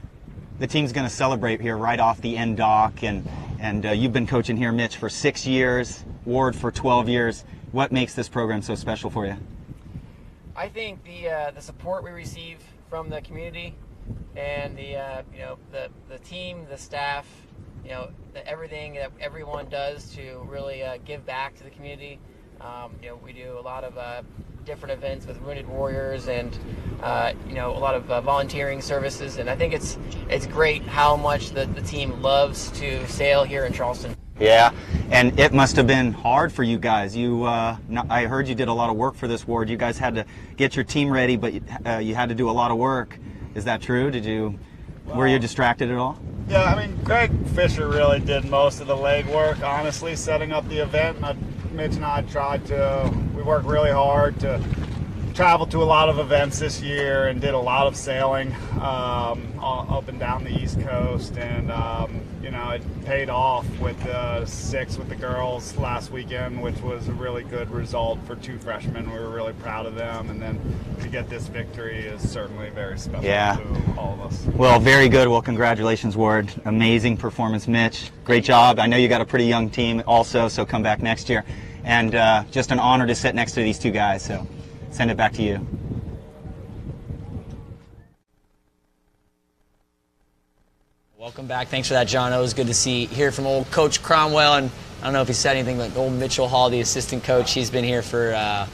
Speaker 3: the team's going to celebrate here right off the end dock, and you've been coaching here, Mitch, for 6 years, Ward for 12 years. What makes this program so special for you?
Speaker 6: I think the support we receive from the community and the team, the staff, everything that everyone does to really give back to the community. We do a lot of different events with Wounded Warriors and a lot of volunteering services, and I think it's great how much the team loves to sail here in Charleston.
Speaker 3: Yeah, and it must have been hard for you guys. I heard you did a lot of work for this award. You guys had to get your team ready, but you had to do a lot of work. Is that true? Were you distracted at all?
Speaker 5: Yeah, I mean, Greg Fisher really did most of the legwork, honestly, setting up the event. Mitch and I we worked really hard to travel to a lot of events this year and did a lot of sailing up and down the East Coast, and it paid off with 6 with the girls last weekend, which was a really good result for 2 freshmen. We were really proud of them, and then to get this victory is certainly very special to all of us.
Speaker 3: Well, very good. Well, congratulations, Ward. Amazing performance, Mitch. Great job. I know you got a pretty young team also, so come back next year. And just an honor to sit next to these 2 guys, so send it back to you.
Speaker 2: Welcome back. Thanks for that, John. It was good to hear from old Coach Cromwell, and I don't know if he said anything, but old Mitchell Hall, the assistant coach, he's been here for, I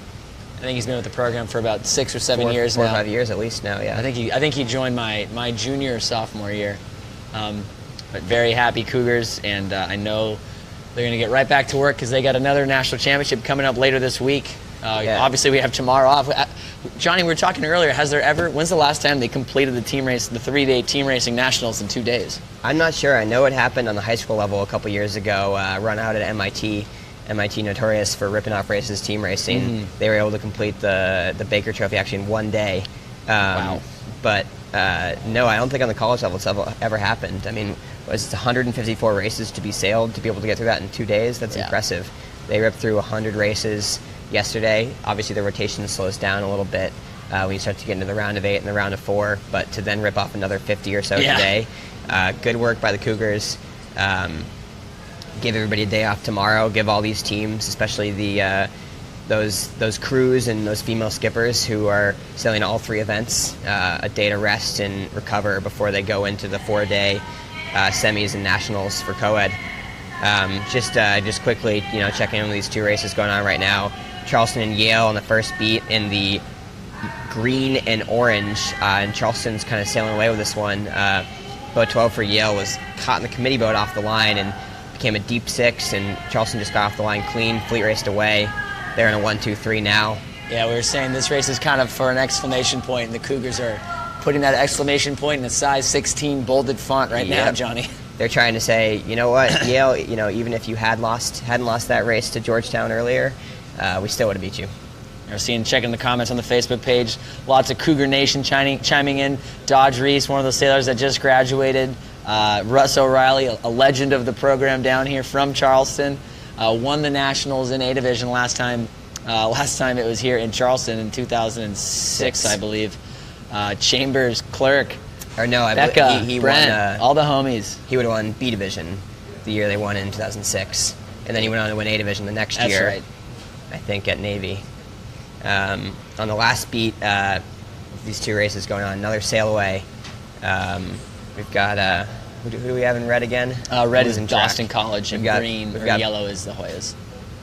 Speaker 2: think he's been with the program for about 6 or 7 years now.
Speaker 1: 4 or 5 years at least now, yeah.
Speaker 2: I think he joined my junior or sophomore year. But very happy Cougars, and I know they're going to get right back to work because they got another national championship coming up later this week. Obviously, we have tomorrow off. Johnny, we were talking earlier. When's the last time they completed the 3-day team racing nationals in 2 days?
Speaker 1: I'm not sure. I know it happened on the high school level a couple years ago. Run out at MIT. MIT notorious for ripping off races, team racing. Mm-hmm. They were able to complete the Baker Trophy actually in 1 day.
Speaker 2: Wow.
Speaker 1: But no, I don't think on the college level it's ever happened. I mean, it's 154 races to be sailed to be able to get through that in 2 days. That's impressive. They ripped through 100 races yesterday. Obviously, the rotation slows down a little bit when you start to get into the round of 8 and the round of 4, but to then rip off another 50 or so today, good work by the Cougars. Give everybody a day off tomorrow. Give all these teams, especially those crews and those female skippers who are sailing all 3 events, a day to rest and recover before they go into the 4-day semis and nationals for co-ed. Just quickly, checking in with these 2 races going on right now. Charleston and Yale on the first beat in the green and orange, and Charleston's kind of sailing away with this one. Boat 12 for Yale was caught in the committee boat off the line and became a deep 6, and Charleston just got off the line clean. Fleet raced away. They're in a 1-2-3 now. Yeah, we were saying this race is kind of for an exclamation point, and the Cougars are putting that exclamation point in a size 16 bolded font right now, Johnny. They're trying to say, you know what, Yale, even if you hadn't lost that race to Georgetown earlier, we still would have beat you. We're checking the comments on the Facebook page. Lots of Cougar Nation chiming in. Dodge Reese, one of the sailors that just graduated. Russ O'Reilly, a legend of the program down here from Charleston, won the Nationals in A Division last time. Last time it was here in Charleston in 2006, I believe. Chambers, Clerk, Becca, he Brent, won, all the homies. He would have won B Division the year they won in 2006, and then he went on to win A Division the next year. That's right. I think at Navy. On the last beat, these 2 races going on, another sail away. We've got who do we have in red again? Red is in Boston College, and green or yellow is the Hoyas.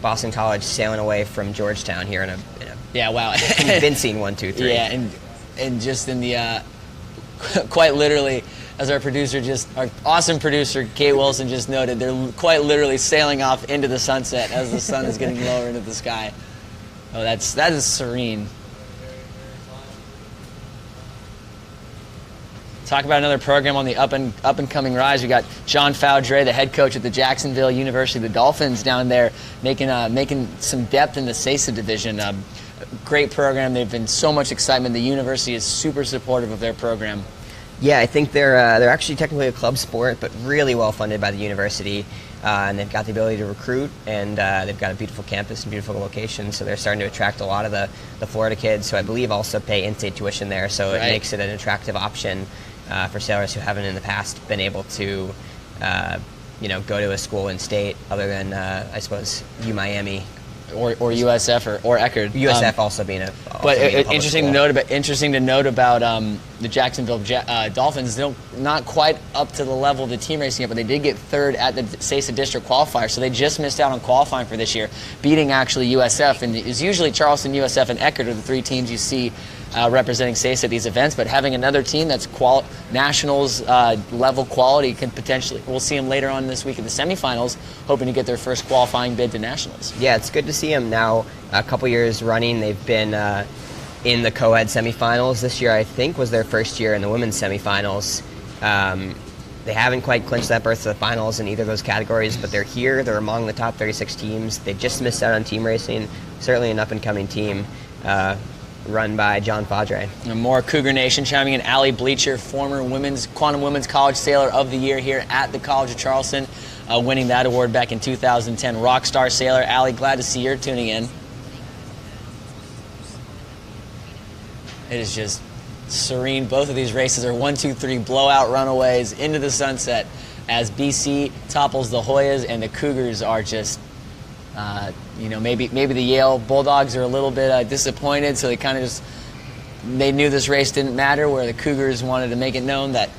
Speaker 1: Boston College sailing away from Georgetown here in a convincing 1-2-3. Yeah, and just in the quite literally, as our awesome producer Kate Wilson just noted, they're quite literally sailing off into the sunset as the sun is getting lower into the sky. Oh, that is serene. Talk about another program on the up and coming rise. We got John Faudre, the head coach at the Jacksonville University, the Dolphins down there, making some depth in the ICSA division. Great program. They've been so much excitement. The university is super supportive of their program. Yeah, I think they're actually technically a club sport, but really well funded by the university, and they've got the ability to recruit, and they've got a beautiful campus and beautiful location, so they're starting to attract a lot of the Florida kids, who I believe also pay in-state tuition there, so it makes it an attractive option for sailors who haven't in the past been able to go to a school in state other than I suppose UMiami or USF or Eckerd. USF also being a interesting to note about the Jacksonville Dolphins. They're not quite up to the level of the team racing yet, but they did get 3rd at the ICSA district qualifier, so they just missed out on qualifying for this year, beating actually USF. And it's usually Charleston, USF, and Eckerd are the 3 teams you see
Speaker 2: representing CSA at these events, but having another team that's nationals level quality can potentially, we'll see them later on this week in the semifinals, hoping to get their first qualifying bid to nationals.
Speaker 1: Yeah, it's good to see them now. A couple years running, they've been in the co-ed semifinals. This year, I think, was their first year in the women's semifinals. They haven't quite clinched that berth to the finals in either of those categories, but they're here. They're among the top 36 teams. They just missed out on team racing. Certainly an up-and-coming team run by John Fadre.
Speaker 2: And more Cougar Nation chiming in. Allie Bleacher, former Quantum Women's College Sailor of the Year here at the College of Charleston, winning that award back in 2010. Rockstar Sailor. Allie, glad to see you're tuning in. It is just serene. Both of these races are 1, 2, 3 blowout runaways into the sunset as BC topples the Hoyas, and the Cougars are just, maybe the Yale Bulldogs are a little bit disappointed, so they knew this race didn't matter, where the Cougars wanted to make it known that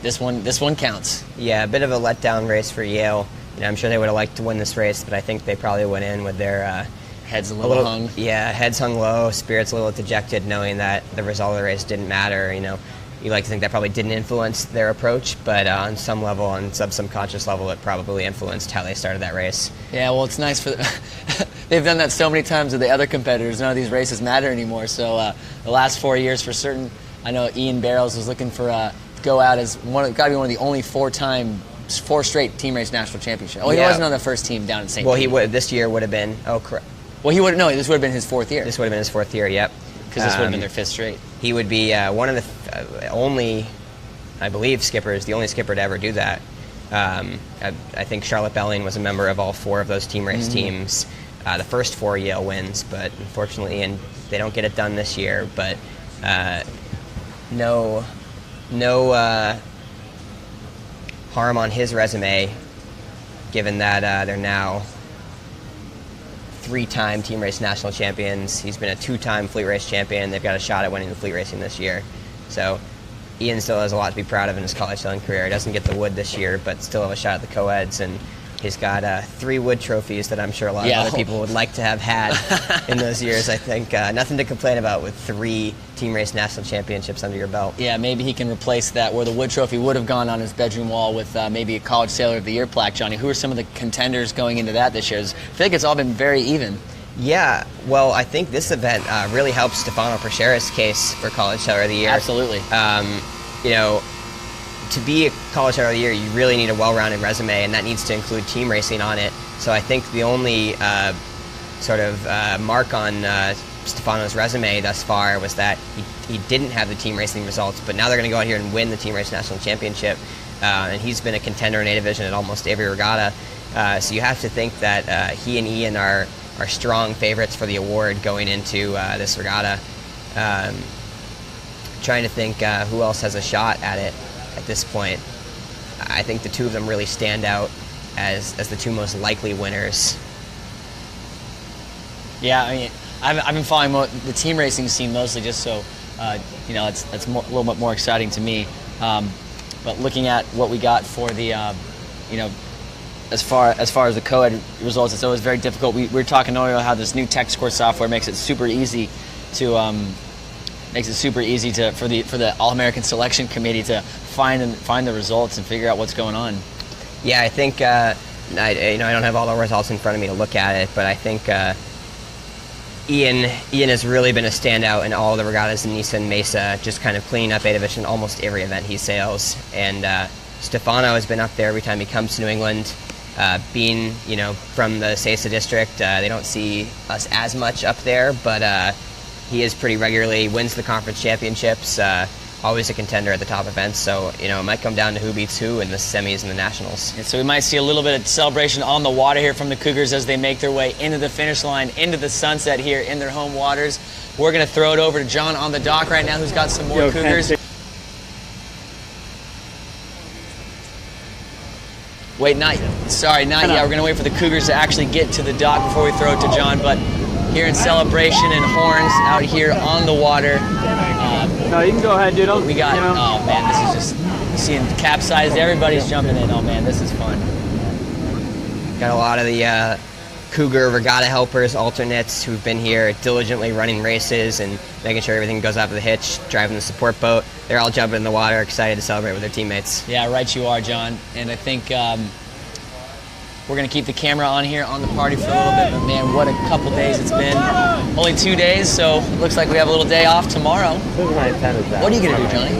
Speaker 2: this one counts.
Speaker 1: Yeah, a bit of a letdown race for Yale. I'm sure they would have liked to win this race, but I think they probably went in with their
Speaker 2: heads a little hung.
Speaker 1: Yeah, heads hung low, spirits a little dejected, knowing that the result of the race didn't matter. You like to think that probably didn't influence their approach, but on some level, on some subconscious level, it probably influenced how they started that race.
Speaker 2: Yeah, well, it's nice for they've done that so many times with the other competitors. None of these races matter anymore. So the last 4 years, for certain, I know Ian Barrows was looking for go out as got to be one of the only 4 straight team race national championship. Oh, he wasn't on the first team down in St.
Speaker 1: Well, he would. This year would have been. Oh, correct.
Speaker 2: Well, this would have been his 4th year.
Speaker 1: This would have been his 4th year, yep.
Speaker 2: Because this would have been their 5th straight.
Speaker 1: He would be one of the only, I believe, skippers, the only skipper to ever do that. I think Charlotte Belling was a member of all 4 of those team race teams. The first 4 Yale wins, but unfortunately, and they don't get it done this year. But no harm on his resume, given that they're now 3-time team race national champions. He's been a 2-time fleet race champion. They've got a shot at winning the fleet racing this year. So Ian still has a lot to be proud of in his college sailing career. He doesn't get the wood this year, but still have a shot at the co-eds. And he's got 3 wood trophies that I'm sure a lot of other people would like to have had in those years. I think nothing to complain about with 3 team race national championships under your belt.
Speaker 2: Yeah, maybe he can replace that where the wood trophy would have gone on his bedroom wall with maybe a College Sailor of the Year plaque. Johnny, who are some of the contenders going into that this year? I feel like it's all been very even.
Speaker 1: Yeah, well, I think this event really helps Stefano Perchere's case for College Sailor of the Year.
Speaker 2: Absolutely.
Speaker 1: To be a College Sailor of the Year, you really need a well-rounded resume, and that needs to include team racing on it. So I think the only mark on Stefano's resume thus far was that he didn't have the team racing results, but now they're going to go out here and win the team race national championship. And he's been a contender in A division at almost every regatta. So you have to think that he and Ian are strong favorites for the award going into this regatta. Trying to think who else has a shot at it at this point. I think the 2 of them really stand out as the 2 most likely winners.
Speaker 2: Yeah, I mean, I've been following the team racing scene mostly just so, it's a little bit more exciting to me. But looking at what we got for the, as far as the co-ed results, it's always very difficult. We were talking earlier about how this new tech score software makes it super easy to for the All-American Selection Committee to find the results and figure out what's going on.
Speaker 1: Yeah, I think I don't have all the results in front of me to look at it, but I think Ian has really been a standout in all the regattas in Niza and Mesa, just kind of cleaning up A division almost every event he sails. And Stefano has been up there every time he comes to New England. Being from the CSA district, they don't see us as much up there, but he is pretty regularly, wins the conference championships, always a contender at the top events. So it might come down to who beats who in the semis and the nationals.
Speaker 2: And so we might see a little bit of celebration on the water here from the Cougars as they make their way into the finish line, into the sunset here in their home waters. We're going to throw it over to John on the dock right now, who's got some more Cougars. Wait, not yet. We're going to wait for the Cougars to actually get to the dock before we throw it to John. But here in celebration and horns out here on the water.
Speaker 7: No, you can go ahead, dude.
Speaker 2: We got, oh man, this is just seeing capsized. Everybody's jumping in. Oh man, this is fun.
Speaker 1: Got a lot of the Cougar regatta helpers, alternates who've been here diligently running races and making sure everything goes out of the hitch, driving the support boat. They're all jumping in the water, excited to celebrate with their teammates.
Speaker 2: Yeah, right you are, John. And I think we're going to keep the camera on here on the party for a little bit. But man, what a couple days it's been. Only 2 days, so looks like we have a little day off tomorrow. What are you going to do, Johnny?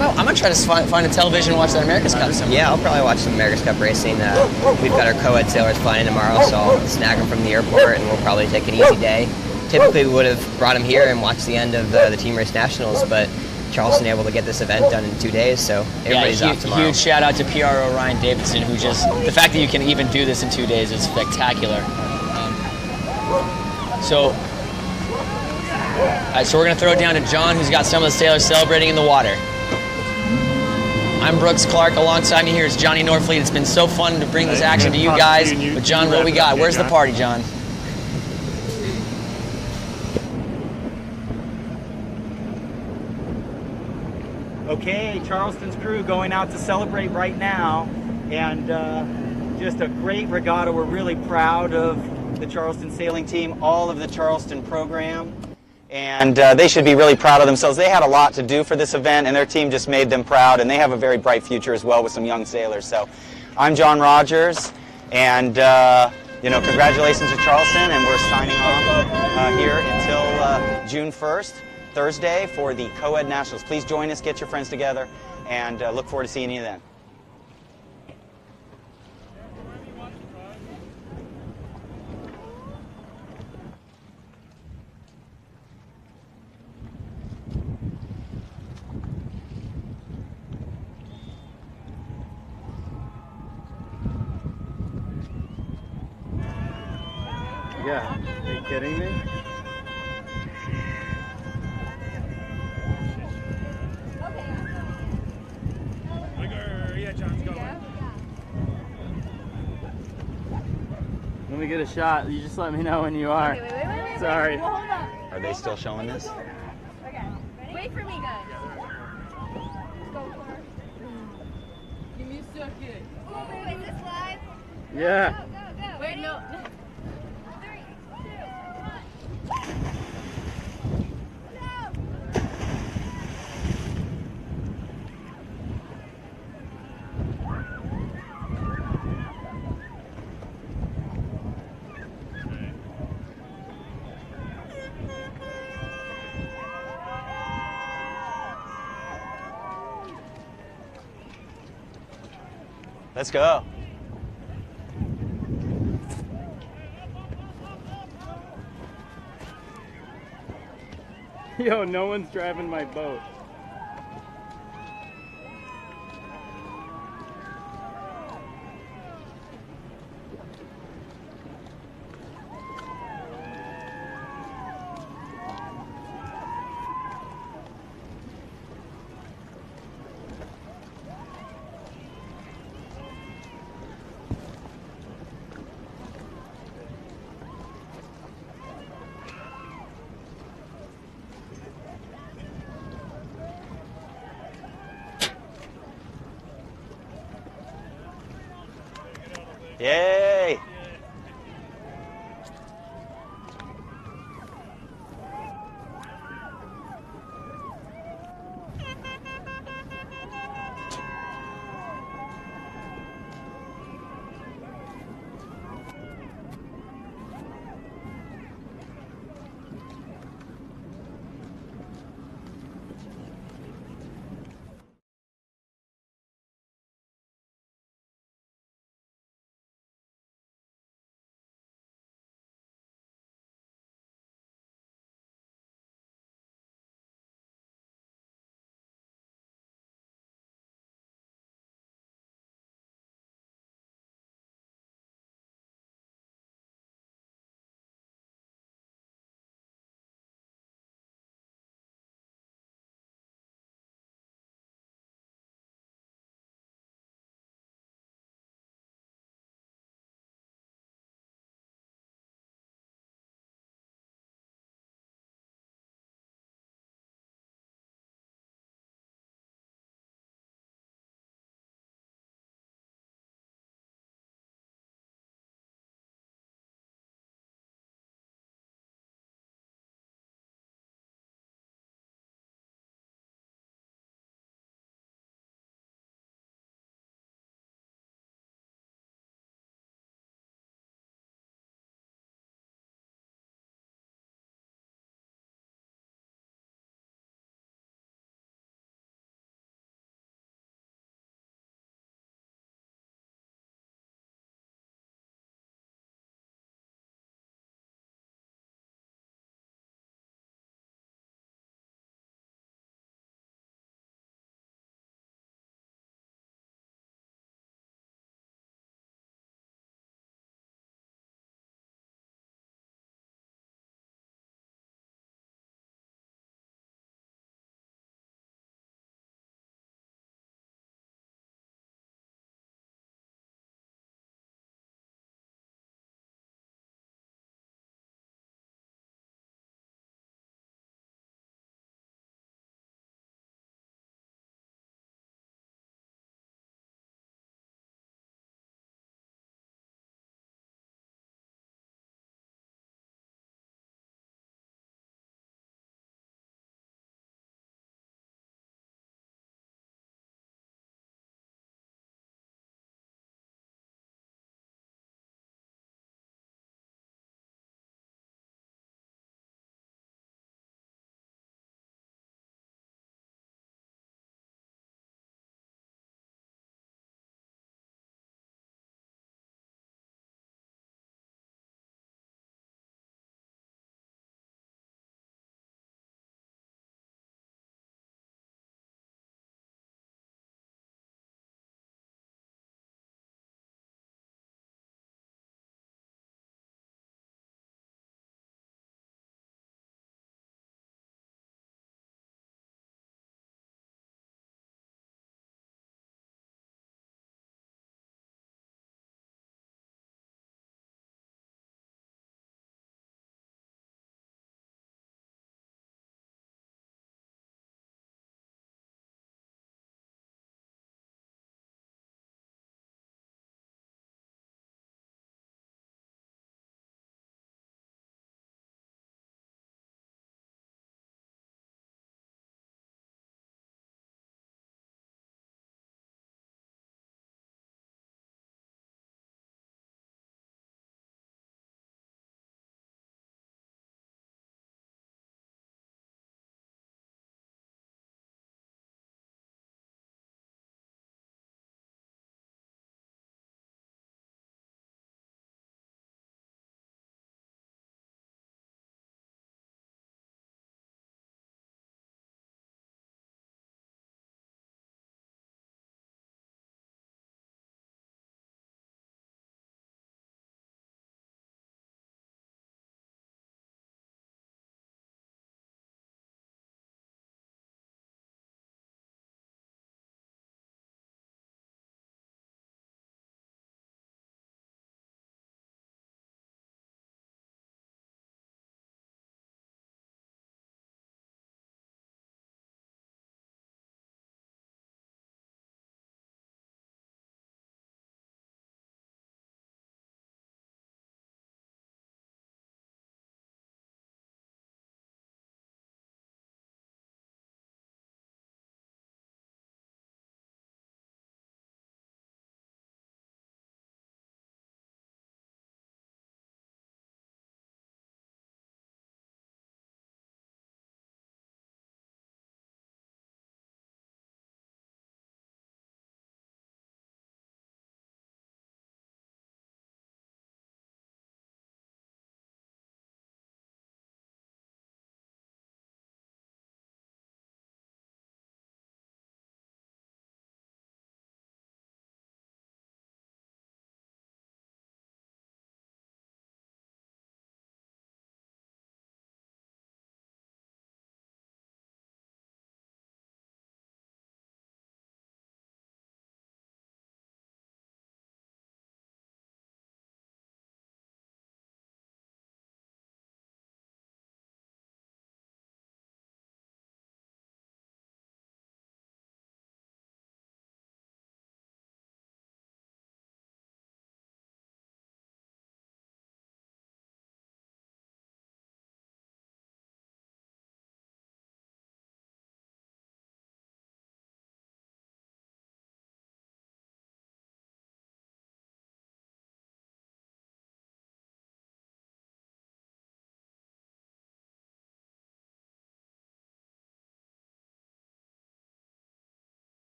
Speaker 2: I'm going to try to find a television and watch that America's Cup somewhere.
Speaker 1: Yeah, I'll probably watch some America's Cup racing. We've got our co-ed sailors flying in tomorrow, so I'll snag them from the airport, and we'll probably take an easy day. Typically, we would have brought them here and watched the end of the Team Race Nationals, but Charleston able to get this event done in 2 days, so everybody's off tomorrow.
Speaker 2: Huge shout out to PRO Ryan Davidson, who the fact that you can even do this in 2 days is spectacular. So we're going to throw it down to John, who's got some of the sailors celebrating in the water. I'm Brooks Clark. Alongside me here is Johnny Norfleet. It's been so fun to bring this action to you guys. But John, what we got? Where's the party, John?
Speaker 8: Okay, Charleston's crew going out to celebrate right now, and just a great regatta. We're really proud of the Charleston sailing team, all of the Charleston program, and they should be really proud of themselves. They had a lot to do for this event, and their team just made them proud, and they have a very bright future as well with some young sailors. So I'm John Rogers, and congratulations to Charleston, and we're signing off here until June 1st. Thursday for the Co-Ed Nationals. Please join us, get your friends together, and look forward to seeing you then.
Speaker 7: Yeah, are you kidding me? Let me get a shot. You just let me know when you are.
Speaker 9: Okay, wait.
Speaker 7: Sorry.
Speaker 9: Well, hold up.
Speaker 3: Are they still showing this?
Speaker 9: Okay. Ready? Wait for me, guys. Go for it. Give me a second. Oh, wait, is this live?
Speaker 7: Yeah.
Speaker 9: Go. Wait, no. 3, 2, 1.
Speaker 3: Let's go.
Speaker 7: Yo, no one's driving my boat.
Speaker 3: Yeah.